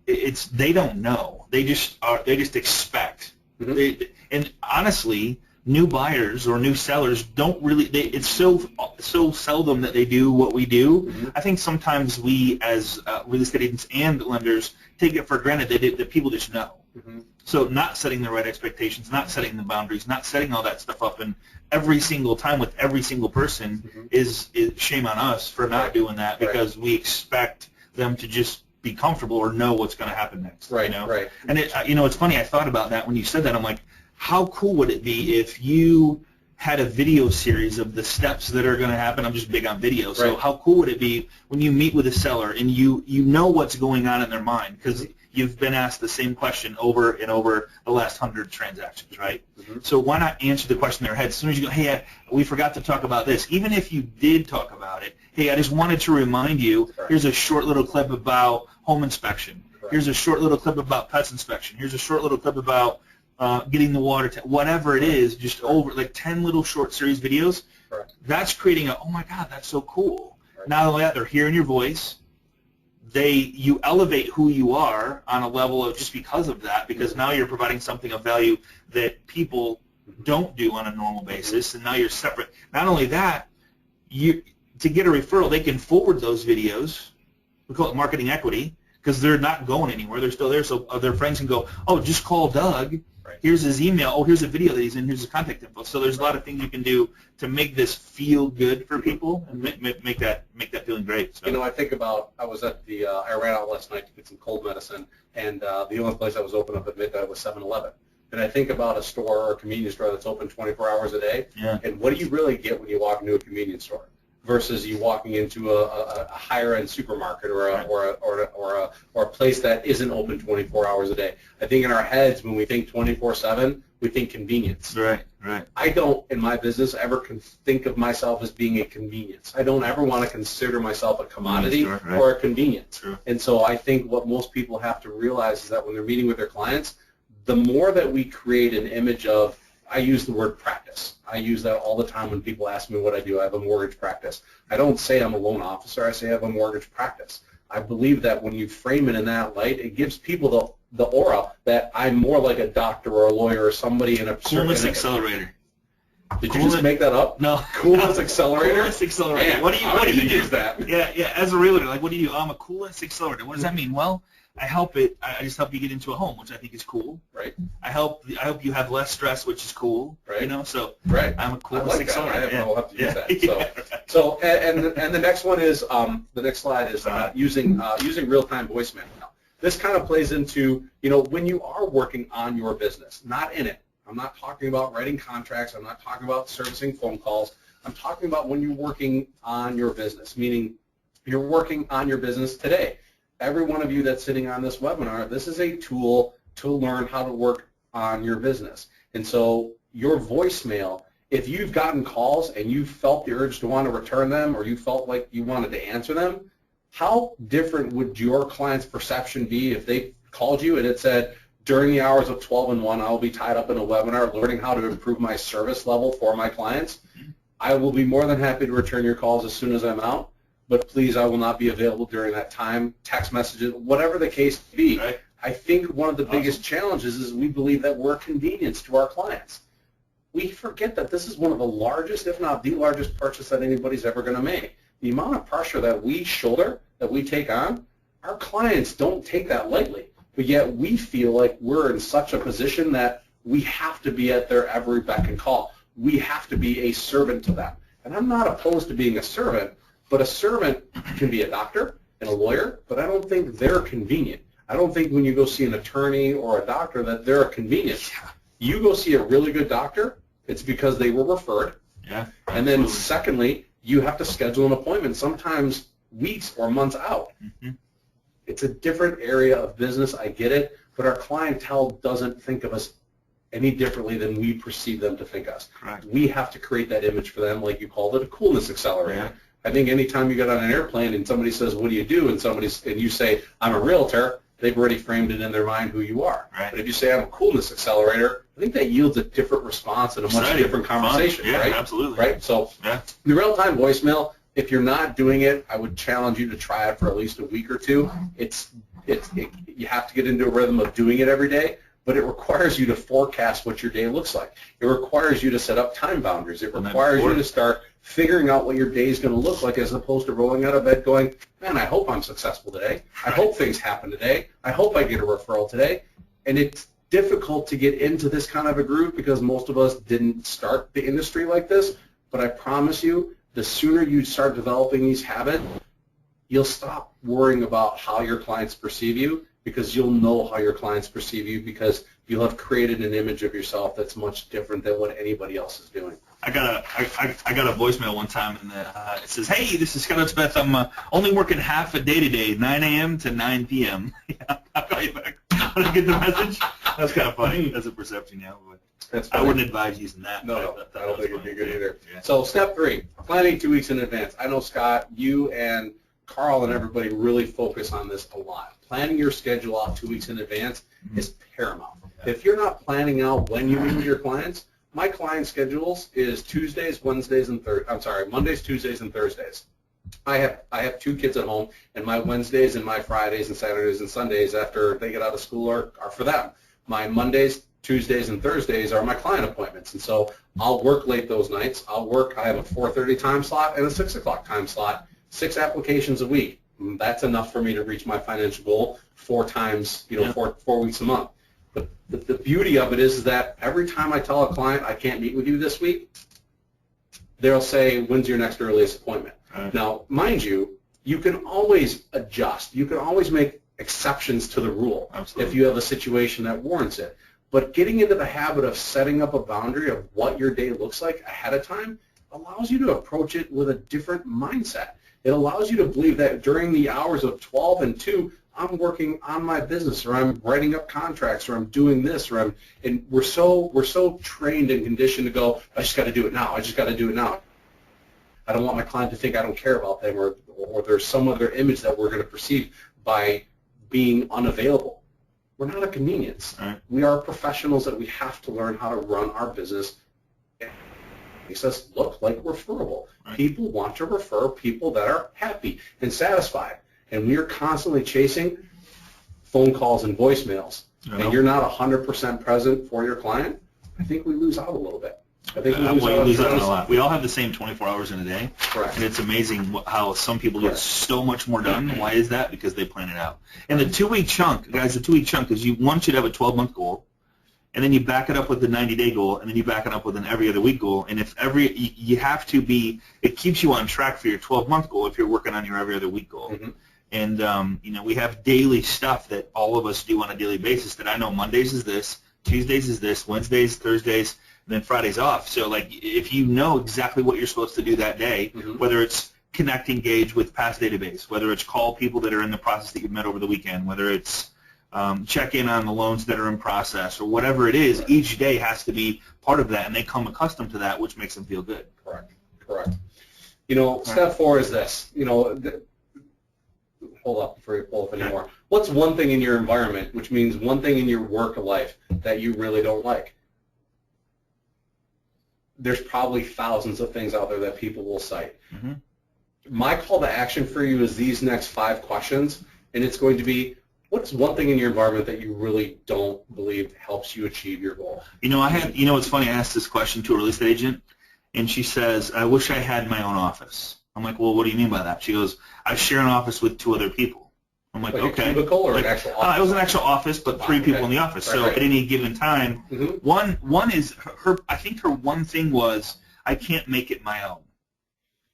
[SPEAKER 1] They don't know. They just expect. And honestly, new buyers or new sellers don't really, it's so seldom that they do what we do.
[SPEAKER 2] Mm-hmm.
[SPEAKER 1] I think sometimes we as real estate agents and lenders take it for granted that people just know.
[SPEAKER 2] Mm-hmm.
[SPEAKER 1] So not setting the right expectations, not setting the boundaries, not setting all that stuff up, and every single time with every single person
[SPEAKER 2] mm-hmm.
[SPEAKER 1] is shame on us for not
[SPEAKER 2] right.
[SPEAKER 1] doing that, because we expect them to just be comfortable or know what's going to happen next.
[SPEAKER 2] Right,
[SPEAKER 1] you know?
[SPEAKER 2] right.
[SPEAKER 1] And it's funny. I thought about that when you said that. I'm like, how cool would it be if you had a video series of the steps that are going to happen? I'm just big on video. So
[SPEAKER 2] right.
[SPEAKER 1] how cool would it be when you meet with a seller and you know what's going on in their mind, because you've been asked the same question over and over the last 100 transactions, right?
[SPEAKER 2] Mm-hmm.
[SPEAKER 1] So why not answer the question in their head as soon as you go, hey, we forgot to talk about this. Even if you did talk about it, hey, I just wanted to remind you,
[SPEAKER 2] right.
[SPEAKER 1] here's a short little clip about home inspection. Right. Here's a short little clip about pest inspection. Here's a short little clip about getting the water, whatever it is, just over like 10 little short series videos.
[SPEAKER 2] Correct.
[SPEAKER 1] That's creating oh my God, that's so cool.
[SPEAKER 2] Right.
[SPEAKER 1] Not only that, they're hearing your voice. You elevate who you are on a level of just because of that, because now you're providing something of value that people don't do on a normal basis, and now you're separate. Not only that, to get a referral, they can forward those videos. We call it marketing equity, because they're not going anywhere. They're still there, so their friends can go, oh, just call Doug.
[SPEAKER 2] Right.
[SPEAKER 1] Here's his email. Oh, here's a video that he's in. Here's his contact info. So there's a lot of things you can do to make this feel good for people and make that feeling great. So.
[SPEAKER 2] You know, I think about, I was at I ran out last night to get some cold medicine, and the only place I was open up at midnight was 7-Eleven. And I think about a store or a convenience store that's open 24 hours a day,
[SPEAKER 1] yeah.
[SPEAKER 2] And what do you really get when you walk into a convenience store versus you walking into a higher-end supermarket or a place that isn't open 24 hours a day? I think in our heads, when we think 24/7, we think convenience.
[SPEAKER 1] Right, right.
[SPEAKER 2] I don't, in my business, ever think of myself as being a convenience. I don't ever want to consider myself a commodity
[SPEAKER 1] right.
[SPEAKER 2] or a convenience.
[SPEAKER 1] True.
[SPEAKER 2] And so I think what most people have to realize is that when they're meeting with their clients, the more that we create an image of, I use the word practice. I use that all the time when people ask me what I do. I have a mortgage practice. I don't say I'm a loan officer. I say I have a mortgage practice. I believe that when you frame it in that light, it gives people the aura that I'm more like a doctor or a lawyer or somebody in a
[SPEAKER 1] Coolness accelerator.
[SPEAKER 2] Did you just make that up?
[SPEAKER 1] No.
[SPEAKER 2] Coolness accelerator?
[SPEAKER 1] Coolness accelerator.
[SPEAKER 2] Man,
[SPEAKER 1] what do you
[SPEAKER 2] use that?
[SPEAKER 1] Yeah, as a realtor, like, what do you do? I'm a coolness accelerator. What does that mean? Well, I just help you get into a home, which I think is cool.
[SPEAKER 2] Right.
[SPEAKER 1] I help you have less stress, which is cool.
[SPEAKER 2] Right.
[SPEAKER 1] You know, so
[SPEAKER 2] right.
[SPEAKER 1] I'm a coolness accelerator.
[SPEAKER 2] I'll have to use that. So and the next one is the next slide is using real-time voicemail. Now, this kind of plays into, you know, when you are working on your business, not in it. I'm not talking about writing contracts. I'm not talking about servicing phone calls. I'm talking about when you're working on your business, meaning you're working on your business today. Every one of you that's sitting on this webinar, this is a tool to learn how to work on your business. And so your voicemail, if you've gotten calls and you felt the urge to want to return them, or you felt like you wanted to answer them, how different would your client's perception be if they called you and it said, during the hours of 12 and 1, I'll be tied up in a webinar learning how to improve my service level for my clients. I will be more than happy to return your calls as soon as I'm out, but please, I will not be available during that time. Text messages, whatever the case may be.
[SPEAKER 1] Right.
[SPEAKER 2] I think one of the biggest challenges is we believe that we're a convenience to our clients. We forget that this is one of the largest, if not the largest purchase that anybody's ever going to make. The amount of pressure that we shoulder, that we take on, our clients don't take that lightly. But yet we feel like we're in such a position that we have to be at their every beck and call. We have to be a servant to them. And I'm not opposed to being a servant, but a servant can be a doctor and a lawyer, but I don't think they're convenient. I don't think when you go see an attorney or a doctor that they're a convenience. You go see a really good doctor, it's because they were referred.
[SPEAKER 1] Yeah.
[SPEAKER 2] And then secondly, you have to schedule an appointment, sometimes weeks or months out.
[SPEAKER 1] Mm-hmm.
[SPEAKER 2] It's a different area of business, I get it, but our clientele doesn't think of us any differently than we perceive them to think us.
[SPEAKER 1] Correct.
[SPEAKER 2] We have to create that image for them, like you called it, a coolness accelerator.
[SPEAKER 1] Yeah.
[SPEAKER 2] I think anytime you get on an airplane and somebody says, what do you do, and you say, I'm a realtor, they've already framed it in their mind who you are.
[SPEAKER 1] Right.
[SPEAKER 2] But if you say, I'm a coolness accelerator, I think that yields a different response and a much different conversation.
[SPEAKER 1] Yeah,
[SPEAKER 2] right?
[SPEAKER 1] Absolutely.
[SPEAKER 2] Right? So
[SPEAKER 1] yeah.
[SPEAKER 2] The real-time voicemail, if you're not doing it, I would challenge you to try it for at least a week or two. You have to get into a rhythm of doing it every day, but it requires you to forecast what your day looks like. It requires you to set up time boundaries. It requires you to start figuring out what your day is going to look like, as opposed to rolling out of bed going, man, I hope I'm successful today. I hope things happen today. I hope I get a referral today. And it's difficult to get into this kind of a group because most of us didn't start the industry like this. But I promise you, the sooner you start developing these habits, you'll stop worrying about how your clients perceive you, because you'll know how your clients perceive you, because you'll have created an image of yourself that's much different than what anybody else is doing.
[SPEAKER 1] I got a voicemail one time, and it says, "Hey, this is Scott Oates. I'm only working half a day today, 9 a.m. to 9 p.m. Yeah, I'll call you back when I get the message." That's kind of funny. That's a perception, yeah. But I wouldn't advise using that.
[SPEAKER 2] No, I don't think it'd be good either. Yeah. So step 3, planning 2 weeks in advance. I know, Scott, you and Carl and everybody really focus on this a lot. Planning your schedule out 2 weeks in advance is paramount. Yeah. If you're not planning out when you meet with your clients, my client schedules is Mondays, Tuesdays, and Thursdays. I have 2 kids at home, and my Wednesdays and my Fridays and Saturdays and Sundays after they get out of school are for them. My Mondays, Tuesdays, and Thursdays are my client appointments, and so I'll work late those nights. I have a 4:30 time slot and a 6 o'clock time slot, 6 applications a week. That's enough for me to reach my financial goal 4 times, four weeks a month. But the beauty of it is that every time I tell a client I can't meet with you this week, they'll say, when's your next earliest appointment? Right. Now, mind you, you can always adjust. You can always make exceptions to the rule. Absolutely. If you have a situation that warrants it. But getting into the habit of setting up a boundary of what your day looks like ahead of time allows you to approach it with a different mindset. It allows you to believe that during the hours of 12 and 2, I'm working on my business, or I'm writing up contracts, or I'm doing this, and we're so trained and conditioned to go, I just got to do it now. I just got to do it now. I don't want my client to think I don't care about them, or there's some other image that we're going to perceive by being unavailable. We're not a convenience. Right. We are professionals that we have to learn how to run our business. It makes us look like referable. Right. People want to refer people that are happy and satisfied. And we are constantly chasing phone calls and voicemails, and you're not 100% present for your client, I think we lose out a little bit. I think we lose out a lot.
[SPEAKER 1] We all have the same 24 hours in a day.
[SPEAKER 2] Correct.
[SPEAKER 1] And it's amazing how some people get so much more done. Why is that? Because they plan it out. And the 2-week chunk, guys, the 2-week chunk is one should have a 12-month goal, and then you back it up with the 90-day goal, and then you back it up with an every other week goal. And if you have to be, it keeps you on track for your 12-month goal if you're working on your every other week goal. Mm-hmm. And, we have daily stuff that all of us do on a daily basis that I know Mondays is this, Tuesdays is this, Wednesdays, Thursdays, and then Friday's off. So, if you know exactly what you're supposed to do that day, whether it's connect, engage with past database, whether it's call people that are in the process that you've met over the weekend, whether it's check in on the loans that are in process, or whatever it is, each day has to be part of that, and they come accustomed to that, which makes them feel good.
[SPEAKER 2] Correct. Step 4 is this. Hold up before you pull up anymore. What's one thing in your environment, which means one thing in your work life, that you really don't like? There's probably thousands of things out there that people will cite. Mm-hmm. My call to action for you is these next 5 questions, and it's going to be, what's one thing in your environment that you really don't believe helps you achieve your goal?
[SPEAKER 1] It's funny, I asked this question to a real estate agent, and she says, I wish I had my own office. I'm like, well, what do you mean by that? She goes, I share an office with 2 other people. I'm like okay.
[SPEAKER 2] A cubicle or an actual office?
[SPEAKER 1] It was an actual office, but 3 people in the office. Right. At any given time, one is her. I think her one thing was, I can't make it my own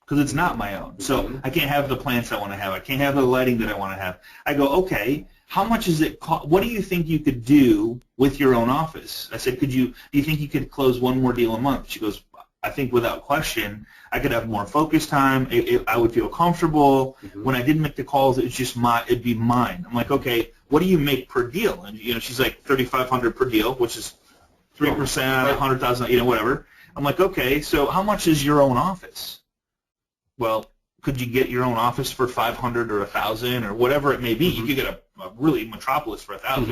[SPEAKER 1] because it's not my own. So I can't have the plants I want to have. I can't have the lighting that I want to have. I go, okay, how much is it cost? What do you think you could do with your own office? I said, do you think you could close 1 more deal a month? She goes, I think without question, I could have more focus time. I would feel comfortable. Mm-hmm. When I didn't make the calls, it'd be mine. I'm like, okay, what do you make per deal? And she's like $3,500 per deal, which is 3% out of 100,000, whatever. I'm like, okay, so how much is your own office? Well, could you get your own office for $500 or $1,000 or whatever it may be? Mm-hmm. You could get a really metropolis for $1,000.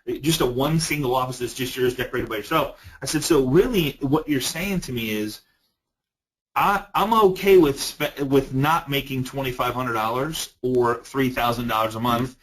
[SPEAKER 1] Mm-hmm. Just a one single office that's just yours, decorated by yourself. I said, so really, what you're saying to me is, I'm okay with not making $2,500 or $3,000 a month,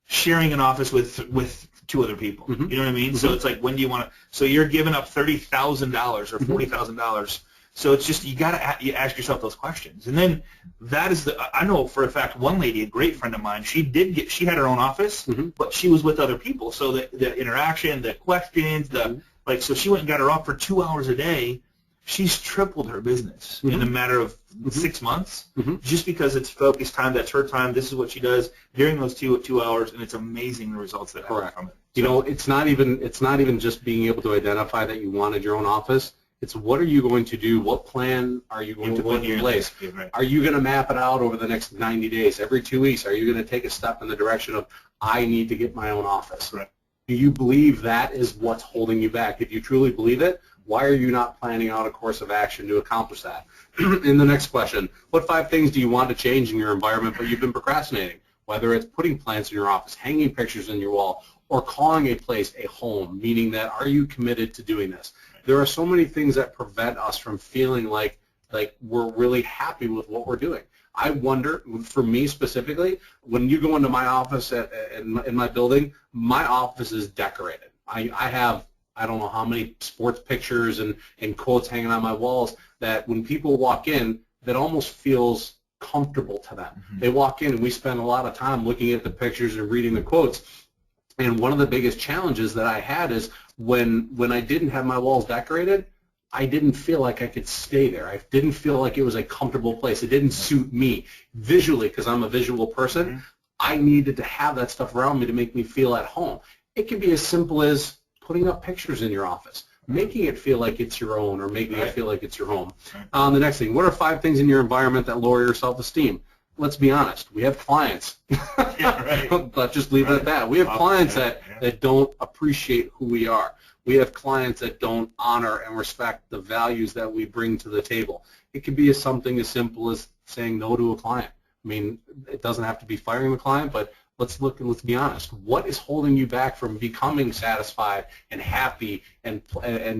[SPEAKER 1] sharing an office with to other people. You know what I mean? So it's like, when do you want to? So you're giving up $30,000 or $40,000. So it's just, you ask yourself those questions, and then that is I know for a fact one lady, a great friend of mine, she had her own office, but she was with other people. So the interaction, the questions, so she went and got her off for 2 hours a day. She's tripled her business in a matter of 6 months, just because it's focused time. That's her time. This is what she does during those 2 hours, and it's amazing the results that happen from it.
[SPEAKER 2] You know, it's not even just being able to identify that you wanted your own office. It's, what are you going to do? What plan are you going to put in place? Are you going to map it out over the next 90 days? Every 2 weeks, are you going to take a step in the direction of, I need to get my own office?
[SPEAKER 1] Right.
[SPEAKER 2] Do you believe that is what's holding you back? If you truly believe it, why are you not planning out a course of action to accomplish that? In the next question, what 5 things do you want to change in your environment but you've been procrastinating? Whether it's putting plants in your office, hanging pictures in your wall, or calling a place a home, meaning that, are you committed to doing this? There are so many things that prevent us from feeling like we're really happy with what we're doing. I wonder, for me specifically, when you go into my office in my building, my office is decorated. I have, I don't know how many sports pictures and quotes hanging on my walls that when people walk in, that almost feels comfortable to them. They walk in and we spend a lot of time looking at the pictures and reading the quotes. And one of the biggest challenges that I had is when I didn't have my walls decorated, I didn't feel like I could stay there. I didn't feel like it was a comfortable place. It didn't suit me visually, because I'm a visual person. I needed to have that stuff around me to make me feel at home. It can be as simple as putting up pictures in your office, making it feel like it's your own, or making it feel like it's your home. The next thing, what are 5 things in your environment that lower your self-esteem? Let's be honest, we have clients. Let's just leave it at that. We have clients that don't appreciate who we are. We have clients that don't honor and respect the values that we bring to the table. It could be something as simple as saying no to a client. I mean, it doesn't have to be firing the client, but let's look and let's be honest. What is holding you back from becoming satisfied and happy and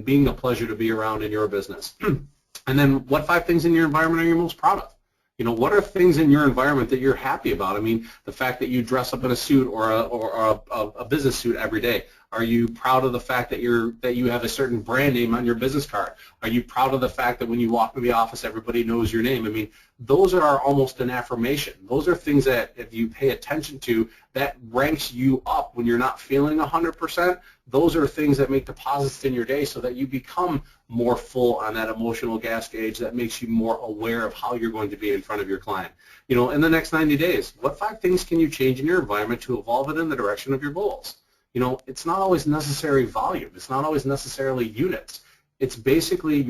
[SPEAKER 2] being a pleasure to be around in your business? And then, what 5 things in your environment are you most proud of? You know, what are things in your environment that you're happy about? I mean, the fact that you dress up in a suit or a business suit every day. Are you proud of the fact that you have a certain brand name on your business card? Are you proud of the fact that when you walk into the office, everybody knows your name? I mean, those are almost an affirmation. Those are things that, if you pay attention to, that ranks you up when you're not feeling 100%. Those are things that make deposits in your day so that you become more full on that emotional gas gauge that makes you more aware of how you're going to be in front of your client. You know, in the next 90 days, what 5 things can you change in your environment to evolve it in the direction of your goals? You know, it's not always necessary volume. It's not always necessarily units. It's basically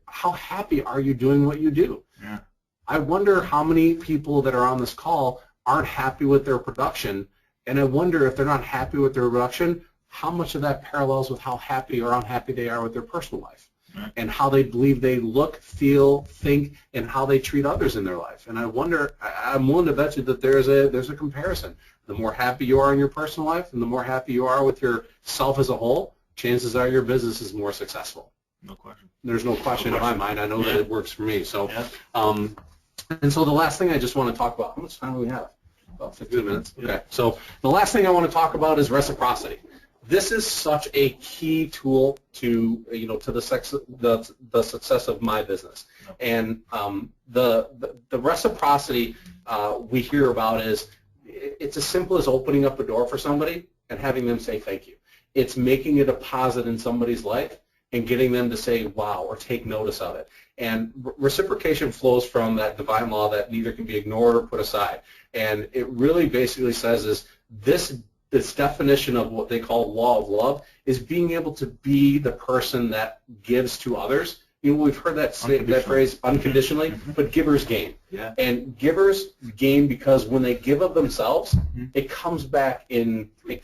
[SPEAKER 2] how happy are you doing what you do?
[SPEAKER 1] Yeah.
[SPEAKER 2] I wonder how many people that are on this call aren't happy with their production, and I wonder if they're not happy with their production, how much of that parallels with how happy or unhappy they are with their personal life, and how they believe they look, feel, think, and how they treat others in their life. And I wonder, I'm willing to bet you that there's a comparison. The more happy you are in your personal life and the more happy you are with yourself as a whole, chances are your business is more successful.
[SPEAKER 1] No question.
[SPEAKER 2] There's no question in my mind. I know that it works for me. So, and so the last thing I just want to talk about, how much time do we have? About 15 minutes. Okay. So the last thing I want to talk about is reciprocity. This is such a key tool to the success of my business. And the reciprocity we hear about is, it's as simple as opening up a door for somebody and having them say thank you. It's making a deposit in somebody's life and getting them to say wow or take notice of it. And reciprocation flows from that divine law that neither can be ignored or put aside. And it really basically says is this definition of what they call law of love is being able to be the person that gives to others. You know, we've heard that phrase, unconditionally, but givers gain.
[SPEAKER 1] Yeah.
[SPEAKER 2] And givers gain because when they give of themselves, it comes back in 3,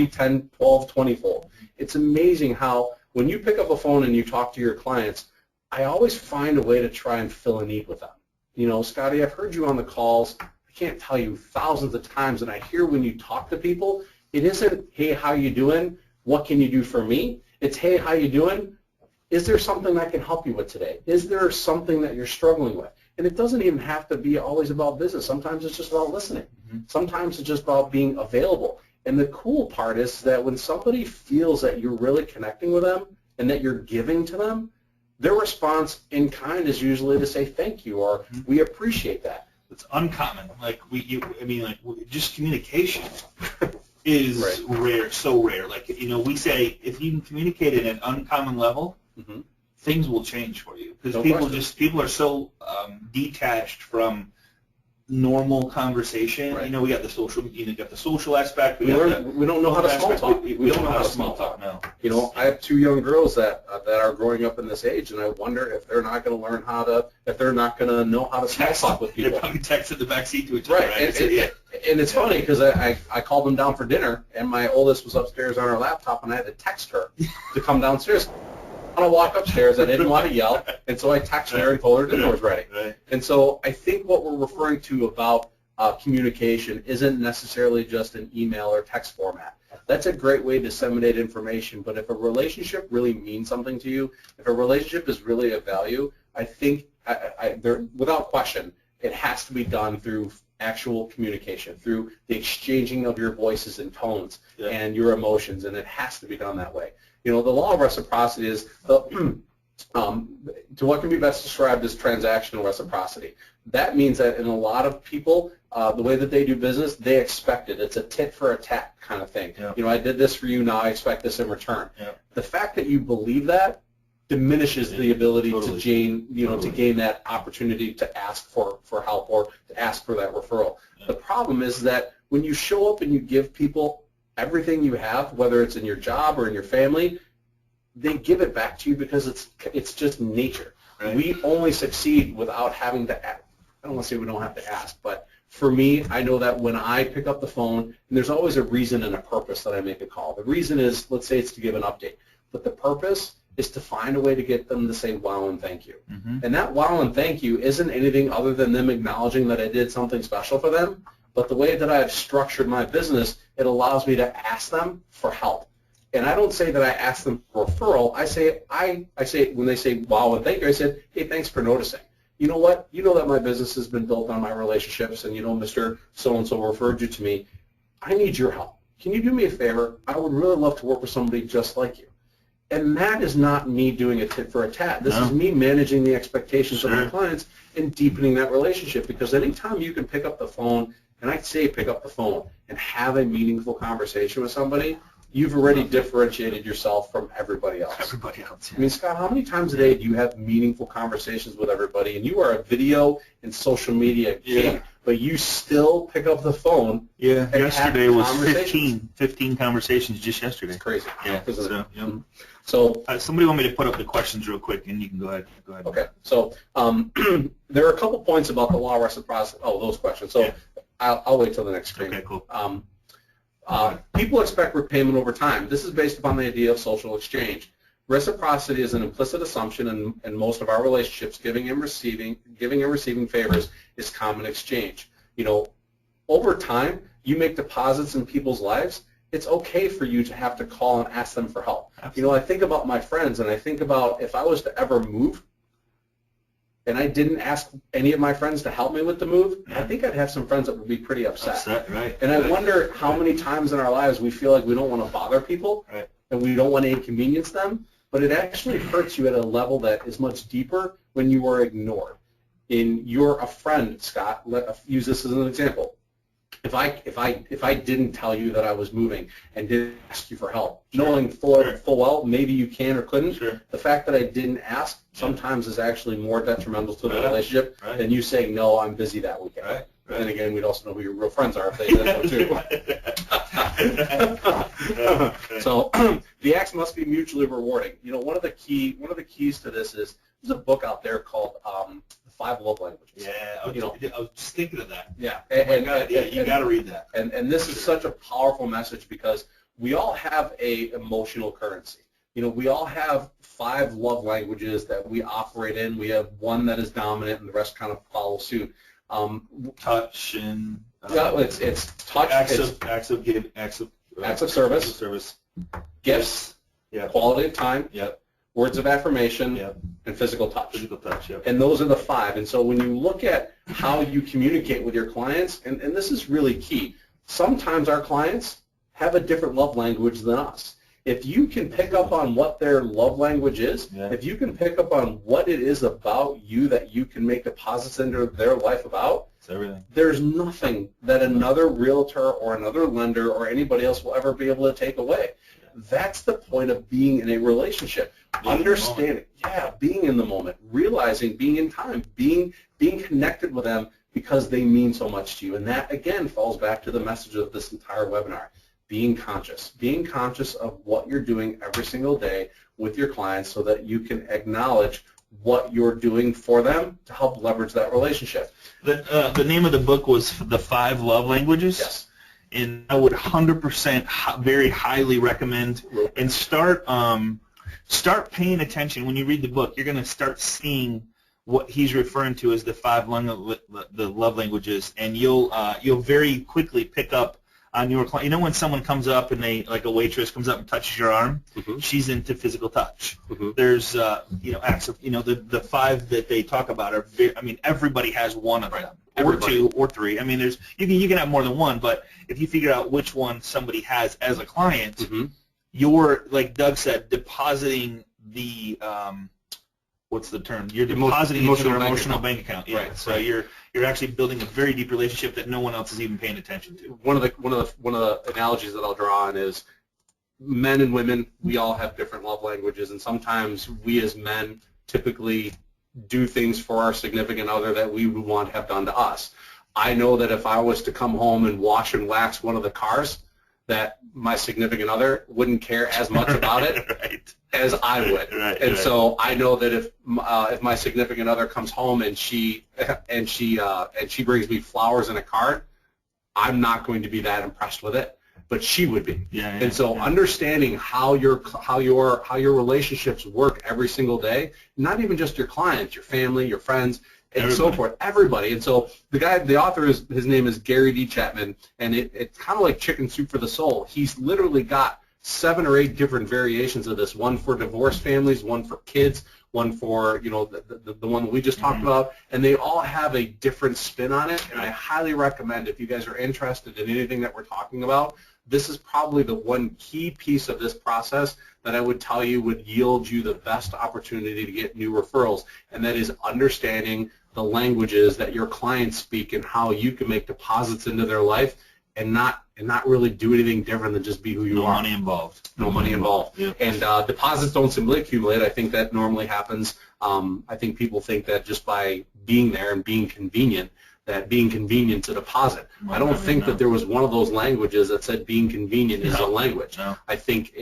[SPEAKER 2] 10, 12, 20-fold. It's amazing how when you pick up a phone and you talk to your clients, I always find a way to try and fill a need with them. You know, Scotty, I've heard you on the calls. I can't tell you thousands of times, and I hear when you talk to people, it isn't, hey, how you doing? What can you do for me? It's, hey, how you doing? Is there something I can help you with today? Is there something that you're struggling with? And it doesn't even have to be always about business. Sometimes it's just about listening. Sometimes it's just about being available. And the cool part is that when somebody feels that you're really connecting with them and that you're giving to them, their response in kind is usually to say thank you or we appreciate that.
[SPEAKER 1] It's uncommon. Like just communication is rare, so rare. Like, we say if you can communicate at an uncommon level, things will change for you because people are so detached from normal conversation.
[SPEAKER 2] Right.
[SPEAKER 1] We got the social. Got the social aspect.
[SPEAKER 2] We don't know how to small talk.
[SPEAKER 1] We don't know how to small talk. No.
[SPEAKER 2] I have 2 young girls that are growing up in this age, and I wonder if they're not going to learn if they're not going to know how to small talk with people.
[SPEAKER 1] They're probably texting the back seat to each other.
[SPEAKER 2] Right. And it's funny because I called them down for dinner, and my oldest was upstairs on her laptop, and I had to text her to come downstairs. I want to walk upstairs. I didn't want to yell, and so I texted her and told her dinner was ready.
[SPEAKER 1] Right.
[SPEAKER 2] And so I think what we're referring to about communication isn't necessarily just an email or text format. That's a great way to disseminate information, but if a relationship really means something to you, if a relationship is really of value, I think, without question, it has to be done through actual communication, through the exchanging of your voices and tones and your emotions, and it has to be done that way. The law of reciprocity is to what can be best described as transactional reciprocity. That means that in a lot of people, the way that they do business, they expect it. It's a tit for a tat kind of thing.
[SPEAKER 1] Yeah.
[SPEAKER 2] I did this for you, now I expect this in return.
[SPEAKER 1] Yeah.
[SPEAKER 2] The fact that you believe that diminishes the ability to gain that opportunity to ask for help or to ask for that referral.
[SPEAKER 1] Yeah.
[SPEAKER 2] The problem is that when you show up and you give people everything you have, whether it's in your job or in your family, they give it back to you because it's just nature.
[SPEAKER 1] Right.
[SPEAKER 2] We only succeed without having to ask. I don't want to say we don't have to ask, but for me, I know that when I pick up the phone, and there's always a reason and a purpose that I make a call. The reason is, let's say it's to give an update, but the purpose is to find a way to get them to say wow and thank you. And that wow and thank you isn't anything other than them acknowledging that I did something special for them, but the way that I've structured my business, it allows me to ask them for help. And I don't say that I ask them for referral. I say when they say wow and thank you, I said, hey, thanks for noticing. You know what? You know that my business has been built on my relationships, and Mr. So-and-so referred you to me. I need your help. Can you do me a favor? I would really love to work with somebody just like you. And that is not me doing a tit for a tat. This is me managing the expectations of my clients and deepening that relationship, because anytime you can pick up the phone, and I say pick up the phone, and have a meaningful conversation with somebody, you've already differentiated yourself from everybody else.
[SPEAKER 1] Everybody else. Yeah.
[SPEAKER 2] I mean, Scott, how many times a day do you have meaningful conversations with everybody, and you are a video and social media king, but you still pick up the phone?
[SPEAKER 1] Yeah, yesterday was 15 conversations just yesterday.
[SPEAKER 2] It's crazy.
[SPEAKER 1] Yeah.
[SPEAKER 2] So
[SPEAKER 1] somebody want me to put up the questions real quick, and you can go ahead.
[SPEAKER 2] Okay. So there are a couple points about the law of reciprocity. Oh, those questions. So I'll wait till the next screen.
[SPEAKER 1] Okay, cool.
[SPEAKER 2] People expect repayment over time. This is based upon the idea of social exchange. Reciprocity is an implicit assumption in most of our relationships. Giving and receiving favors is common exchange. Over time, you make deposits in people's lives. It's okay for you to have to call and ask them for help. Absolutely. I think about my friends, and I think about if I was to ever move, and I didn't ask any of my friends to help me with the move, I think I'd have some friends that would be pretty upset.
[SPEAKER 1] Right.
[SPEAKER 2] And I wonder how many times in our lives we feel like we don't want to bother people, and we don't want to inconvenience them, but it actually hurts you at a level that is much deeper when you are ignored. You're a friend, Scott. Let's use this as an example. If I didn't tell you that I was moving and didn't ask you for help, knowing full well maybe you can or couldn't, the fact that I didn't ask sometimes is actually more detrimental to the relationship than you saying, no, I'm busy that weekend.
[SPEAKER 1] Right.
[SPEAKER 2] Then again, we'd also know who your real friends are if they did that too. So the acts must be mutually rewarding. One of the keys to this is there's a book out there called The 5 Love Languages.
[SPEAKER 1] Yeah, I was just thinking of that.
[SPEAKER 2] Yeah,
[SPEAKER 1] you got to read that.
[SPEAKER 2] And this is such a powerful message because we all have a emotional currency. We all have 5 love languages that we operate in. We have one that is dominant, and the rest kind of follow suit.
[SPEAKER 1] Touch and
[SPEAKER 2] it's touch.
[SPEAKER 1] Acts of
[SPEAKER 2] service. Gifts. Quality of time. Words of affirmation. And physical touch. And those are the 5. And so when you look at how you communicate with your clients, and this is really key. Sometimes our clients have a different love language than us. If you can pick up on what their love language is, if you can pick up on what it is about you that you can make deposits into their life about, there's nothing that another realtor or another lender or anybody else will ever be able to take away. That's the point of being in a relationship. Understanding, being in the moment, realizing, being in time, being connected with them because they mean so much to you. And that, again, falls back to the message of this entire webinar. Being conscious of what you're doing every single day with your clients so that you can acknowledge what you're doing for them to help leverage that relationship.
[SPEAKER 1] The name of the book was The 5 Love Languages.
[SPEAKER 2] Yes.
[SPEAKER 1] And I would 100% very highly recommend, and start paying attention. When you read the book, you're going to start seeing what he's referring to as the 5 love languages, and you'll very quickly pick up on your client. You know when someone comes up and like a waitress comes up and touches your arm, she's into physical touch. There's acts of, the 5 that they talk about are everybody has one of them. Or 2 or 3. I mean, you can have more than one, but if you figure out which one somebody has as a client, you're, like Doug said, depositing the what's the term? You're depositing into their emotional bank account. Yeah. Right. So you're actually building a very deep relationship that no one else is even paying attention to.
[SPEAKER 2] One of the analogies that I'll draw on is men and women. We all have different love languages, and sometimes we as men typically do things for our significant other that we would want to have done to us. I know that if I was to come home and wash and wax one of the cars, that my significant other wouldn't care as much about it as I would. So I know that if my significant other comes home and she brings me flowers and a card, I'm not going to be that impressed with it, but she would be. And so understanding how your relationships work every single day, not even just your clients, your family, your friends, and so forth, everybody. And so the author, his name is Gary D. Chapman, and it's kind of like Chicken Soup for the Soul. He's literally got 7 or 8 different variations of this, one for divorced families, one for kids, one for, the one that we just talked about, and they all have a different spin on it, and I highly recommend, if you guys are interested in anything that we're talking about, this is probably the one key piece of this process that I would tell you would yield you the best opportunity to get new referrals, and that is understanding the languages that your clients speak and how you can make deposits into their life and not really do anything different than just be who you are.
[SPEAKER 1] No money involved.
[SPEAKER 2] No money involved. Yep. And deposits don't simply accumulate. I think that normally happens. I think people think that just by being there and being convenient, that being convenient to deposit. I don't think that there was one of those languages that said being convenient is a language. I think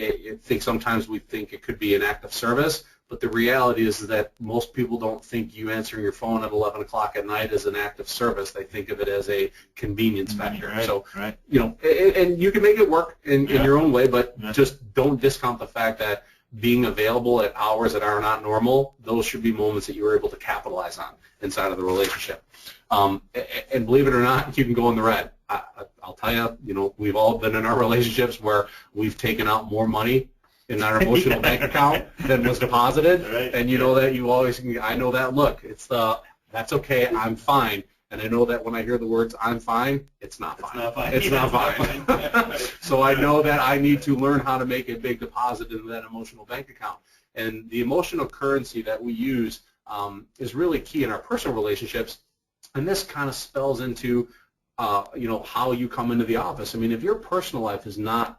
[SPEAKER 2] sometimes we think it could be an act of service, but the reality is that most people don't think you answering your phone at 11 o'clock at night is an act of service. They think of it as a convenience factor. And you can make it work in your own way, but just don't discount the fact that being available at hours that are not normal, those should be moments that you were able to capitalize on inside of the relationship. And believe it or not, you can go in the red. I'll tell you, we've all been in our relationships where we've taken out more money in our emotional bank account than was deposited, and you know that I know that look, that's okay, I'm fine, and I know that when I hear the words I'm fine, it's not fine. It's not fine. So I know that I need to learn how to make a big deposit into that emotional bank account, and the emotional currency that we use is really key in our personal relationships, and this kind of spells into how you come into the office. I mean, if your personal life is not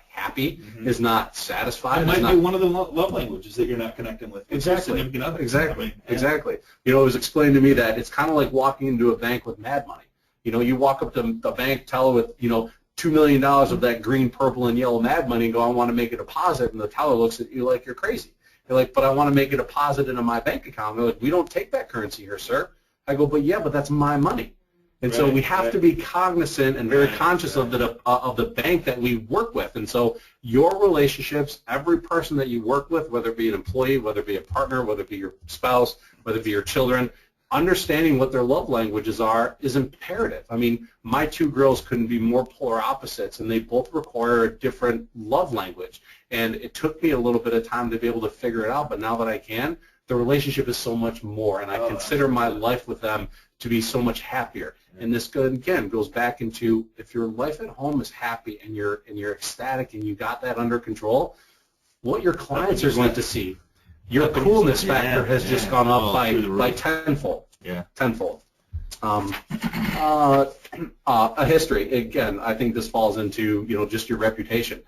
[SPEAKER 2] happy, is not satisfied.
[SPEAKER 1] It might be one of the love languages that you're not connecting with.
[SPEAKER 2] Exactly. Exactly. It was explained to me that it's kind of like walking into a bank with mad money. You walk up to the bank teller with, $2 million of that green, purple, and yellow mad money and go, I want to make a deposit, and the teller looks at you like you're crazy. You're like, but I want to make a deposit into my bank account. They're like, we don't take that currency here, sir. I go, but that's my money. And so we have to be cognizant and very conscious of the bank that we work with. And so your relationships, every person that you work with, whether it be an employee, whether it be a partner, whether it be your spouse, whether it be your children, understanding what their love languages are is imperative. I mean, my 2 girls couldn't be more polar opposites, and they both require a different love language. And it took me a little bit of time to be able to figure it out, but now that I can, the relationship is so much more, and I consider my life with them to be so much happier. And this, again, goes back into, if your life at home is happy and you're ecstatic and you got that under control, what your clients are going to see, your coolness factor has just gone up by tenfold.
[SPEAKER 1] Yeah.
[SPEAKER 2] Tenfold. A history, again, I think this falls into, just your reputation.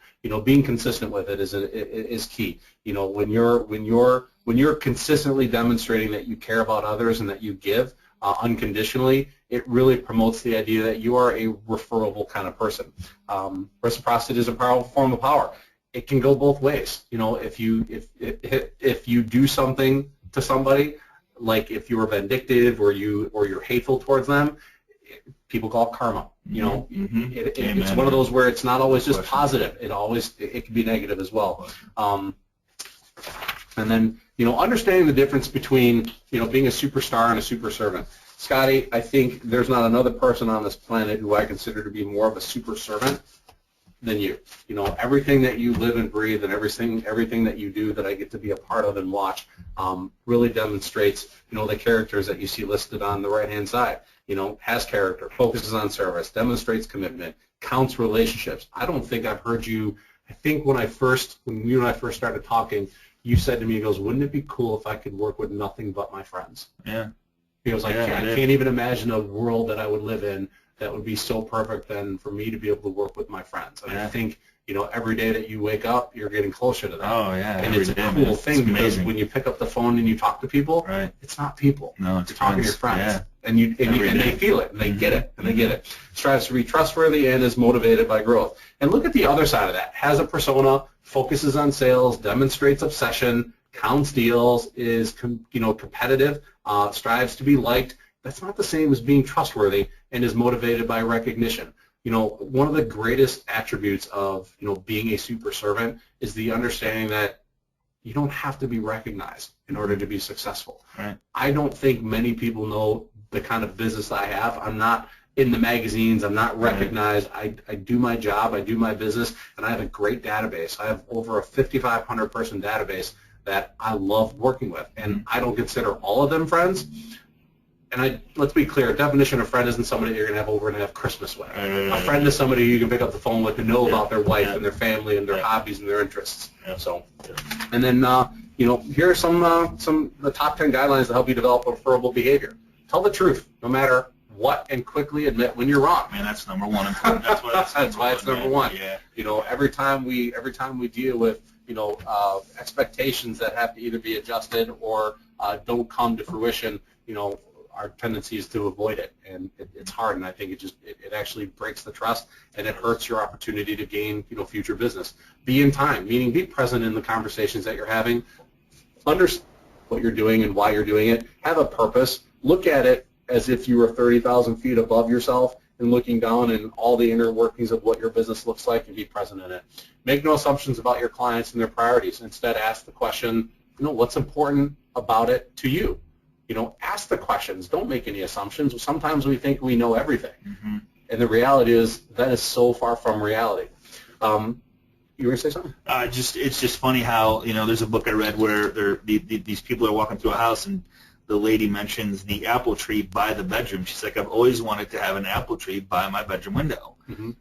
[SPEAKER 2] Being consistent with it is key. When you're consistently demonstrating that you care about others and that you give unconditionally, it really promotes the idea that you are a referable kind of person. Reciprocity is a powerful form of power. It can go both ways. If you do something to somebody, like if you were vindictive or you're hateful towards them, people call it karma. It's one of those where it's not always just positive. It can be negative as well. And then understanding the difference between being a superstar and a super servant. Scotty, I think there's not another person on this planet who I consider to be more of a super servant than you. Everything that you live and breathe and everything that you do that I get to be a part of and watch really demonstrates the characters that you see listed on the right-hand side. Has character, focuses on service, demonstrates commitment, counts relationships. I don't think I've heard you. I think when you and I first started talking, you said to me, he goes, wouldn't it be cool if I could work with nothing but my friends?
[SPEAKER 1] Yeah.
[SPEAKER 2] He goes, I can't even imagine a world that I would live in that would be so perfect then for me to be able to work with my friends. And I think, every day that you wake up, you're getting closer to that.
[SPEAKER 1] Oh, yeah.
[SPEAKER 2] And it's a cool thing because when you pick up the phone and you talk to people, it's not people.
[SPEAKER 1] No, it's
[SPEAKER 2] you're talking to your friends.
[SPEAKER 1] Yeah.
[SPEAKER 2] And they feel it, and they get it, and they get it. Strives to be trustworthy and is motivated by growth. And look at the other side of that. Has a persona, focuses on sales, demonstrates obsession, counts deals, is competitive, strives to be liked. That's not the same as being trustworthy and is motivated by recognition. One of the greatest attributes of being a super servant is the understanding that you don't have to be recognized in order to be successful.
[SPEAKER 1] Right.
[SPEAKER 2] I don't think many people know the kind of business I have. I'm not in the magazines. I'm not recognized. I do my job. I do my business, and I have a great database. I have over a 5,500 person database that I love working with, and I don't consider all of them friends. And let's be clear, a definition of friend isn't somebody you're going to have over and have Christmas with. A friend is somebody you can pick up the phone with and know about their wife and their family and their hobbies and their interests. So, and then here are some the top 10 guidelines to help you develop referable behavior. Tell the truth, no matter what, and quickly admit when you're wrong.
[SPEAKER 1] Man, that's number one. That's
[SPEAKER 2] why it's number one.
[SPEAKER 1] Yeah.
[SPEAKER 2] Every time we deal with expectations that have to either be adjusted or don't come to fruition, our tendency is to avoid it, and it's hard, and I think it actually breaks the trust, and it hurts your opportunity to gain future business. Be in time, meaning be present in the conversations that you're having, understand what you're doing and why you're doing it, have a purpose, look at it as if you were 30,000 feet above yourself and looking down in all the inner workings of what your business looks like, and be present in it. Make no assumptions about your clients and their priorities. Instead, ask the question, what's important about it to you? Ask the questions. Don't make any assumptions. Sometimes we think we know everything, and the reality is that is so far from reality. You were going to say something?
[SPEAKER 1] It's just funny how there's a book I read where these people are walking through a house and the lady mentions the apple tree by the bedroom. She's like, I've always wanted to have an apple tree by my bedroom window,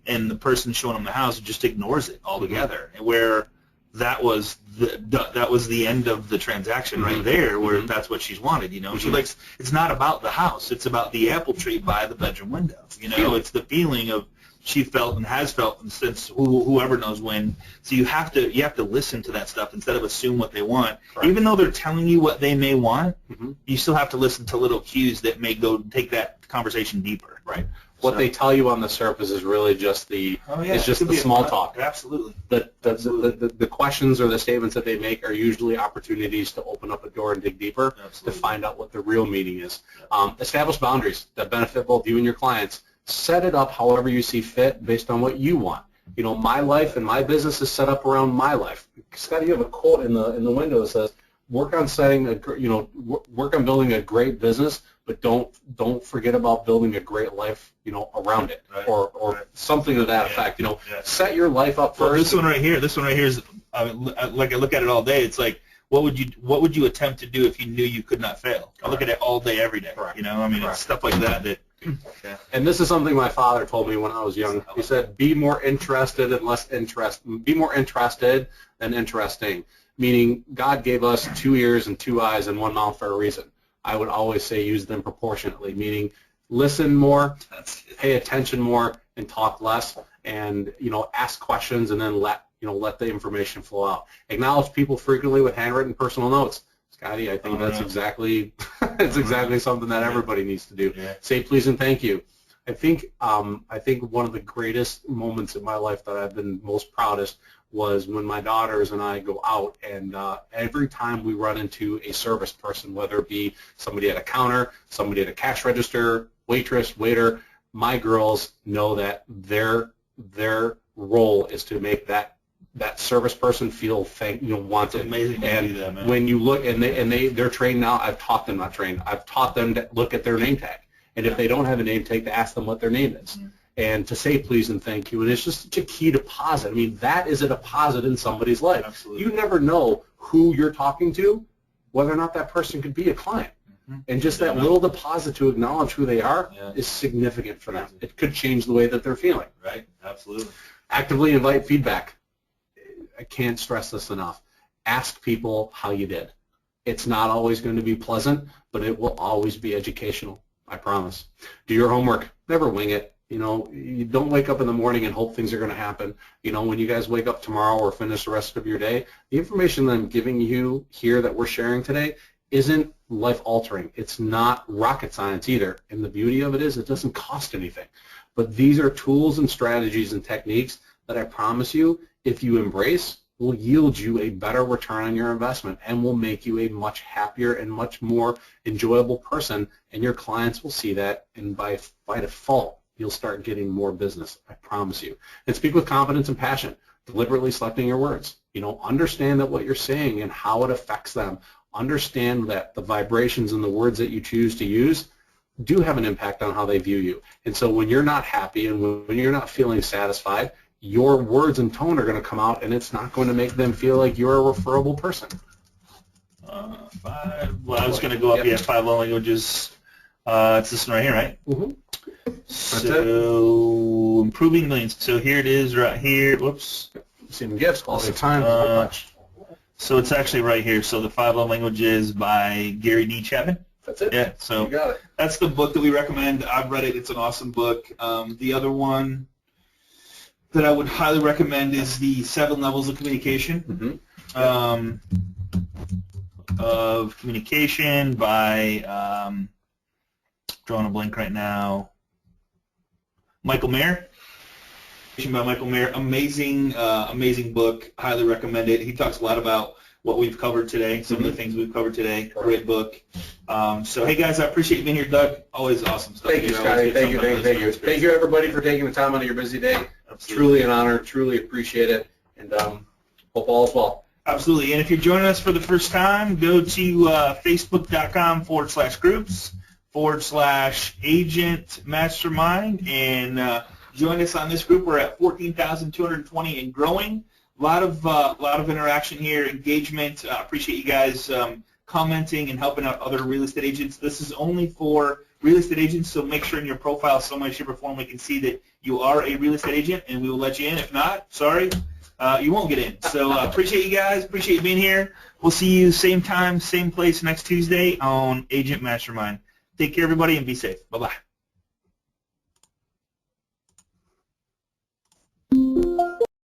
[SPEAKER 1] and the person showing them the house just ignores it altogether. Where that was the end of the transaction right there, where that's what she's wanted. She likes. It's not about the house; it's about the apple tree by the bedroom window. It's the feeling of she felt and has felt since whoever knows when. So you have to listen to that stuff instead of assume what they want. Correct. Even though they're telling you what they may want, you still have to listen to little cues that may go take that conversation deeper.
[SPEAKER 2] Right. What they tell you on the surface is really just the small talk.
[SPEAKER 1] Absolutely.
[SPEAKER 2] The questions or the statements that they make are usually opportunities to open up a door and dig deeper to find out what the real meaning is. Establish boundaries that benefit both you and your clients. Set it up however you see fit based on what you want. My life and my business is set up around my life. Scott, you have a quote in the window that says, work on building a great business, but don't forget about building a great life, around it, or something to that effect. Set your life up first.
[SPEAKER 1] Well, this one right here is like I look at it all day. It's like what would you attempt to do if you knew you could not fail? I look at it all day, every day.
[SPEAKER 2] Correct.
[SPEAKER 1] You know, I mean,
[SPEAKER 2] Correct.
[SPEAKER 1] it's stuff like that. Yeah.
[SPEAKER 2] And this is something my father told me when I was young. He said, "Be more interested and less Be more interested than interesting." Meaning, God gave us 2 ears and 2 eyes and 1 mouth for a reason. I would always say use them proportionately. Meaning, listen more, pay attention more, and talk less. And ask questions and then let the information flow out. Acknowledge people frequently with handwritten personal notes. Scotty, I think that's exactly something that everybody needs to do.
[SPEAKER 1] Yeah.
[SPEAKER 2] Say please and thank you. I think one of the greatest moments in my life that I've been most proudest was when my daughters and I go out, and every time we run into a service person, whether it be somebody at a counter, somebody at a cash register, waitress, waiter, my girls know that their role is to make that service person feel wanted.
[SPEAKER 1] It's amazing
[SPEAKER 2] and
[SPEAKER 1] to do that, man.
[SPEAKER 2] when you look, and they're trained now. I've taught them to look at their name tag, and if they don't have a name tag, to ask them what their name is, and to say please and thank you. And it's just such a key deposit. I mean, that is a deposit in somebody's life.
[SPEAKER 1] Absolutely.
[SPEAKER 2] You never know who you're talking to, whether or not that person could be a client. And just that little deposit to acknowledge who they are is significant for them. It could change the way that they're feeling.
[SPEAKER 1] Right. Absolutely.
[SPEAKER 2] Actively invite feedback. I can't stress this enough. Ask people how you did. It's not always going to be pleasant, but it will always be educational. I promise. Do your homework. Never wing it. You don't wake up in the morning and hope things are going to happen. When you guys wake up tomorrow or finish the rest of your day, the information that I'm giving you here that we're sharing today isn't life-altering. It's not rocket science either. And the beauty of it is it doesn't cost anything. But these are tools and strategies and techniques that I promise you, if you embrace, will yield you a better return on your investment and will make you a much happier and much more enjoyable person. And your clients will see that, and by default, you'll start getting more business. I promise you. And speak with confidence and passion, deliberately selecting your words. Understand that what you're saying and how it affects them. Understand that the vibrations and the words that you choose to use do have an impact on how they view you. And so when you're not happy and when you're not feeling satisfied, your words and tone are going to come out, and it's not going to make them feel like you're a referable person.
[SPEAKER 1] 5. Well, I was going to go up. Yeah, 5 love languages. It's this one right here, right?
[SPEAKER 2] Mm-hmm.
[SPEAKER 1] So improving millions. So here it is, right here. Whoops.
[SPEAKER 2] Sending gifts all the time.
[SPEAKER 1] So it's actually right here. So the 5 love languages by Gary D. Chapman.
[SPEAKER 2] That's it.
[SPEAKER 1] Yeah. So
[SPEAKER 2] you got it.
[SPEAKER 1] That's the book that we recommend. I've read it. It's an awesome book. The other one that I would highly recommend is the 7 Levels of Communication. Of Communication by drawing a blank right now. Michael Mayer. By Michael Mayer. Amazing, amazing book. Highly recommend it. He talks a lot about what we've covered today, some of the things we've covered today. Great book. So, hey, guys, I appreciate you being here. Doug, always awesome stuff.
[SPEAKER 2] Thank you, Scotty. Thank you. Thank you, everybody, for taking the time out of your busy day.
[SPEAKER 1] Absolutely.
[SPEAKER 2] Truly an honor. Truly appreciate it. And hope all is well.
[SPEAKER 1] Absolutely. And if you're joining us for the first time, go to facebook.com/groups/agent mastermind and join us on this group. We're at 14,220 and growing. A lot of interaction here, engagement. Appreciate you guys commenting and helping out other real estate agents. This is only for real estate agents, so make sure in your profile, some way, shape, or form, we can see that you are a real estate agent, and we will let you in. If not, sorry, you won't get in. So appreciate you guys. Appreciate you being here. We'll see you same time, same place next Tuesday on Agent Mastermind. Take care, everybody, and be safe. Bye-bye.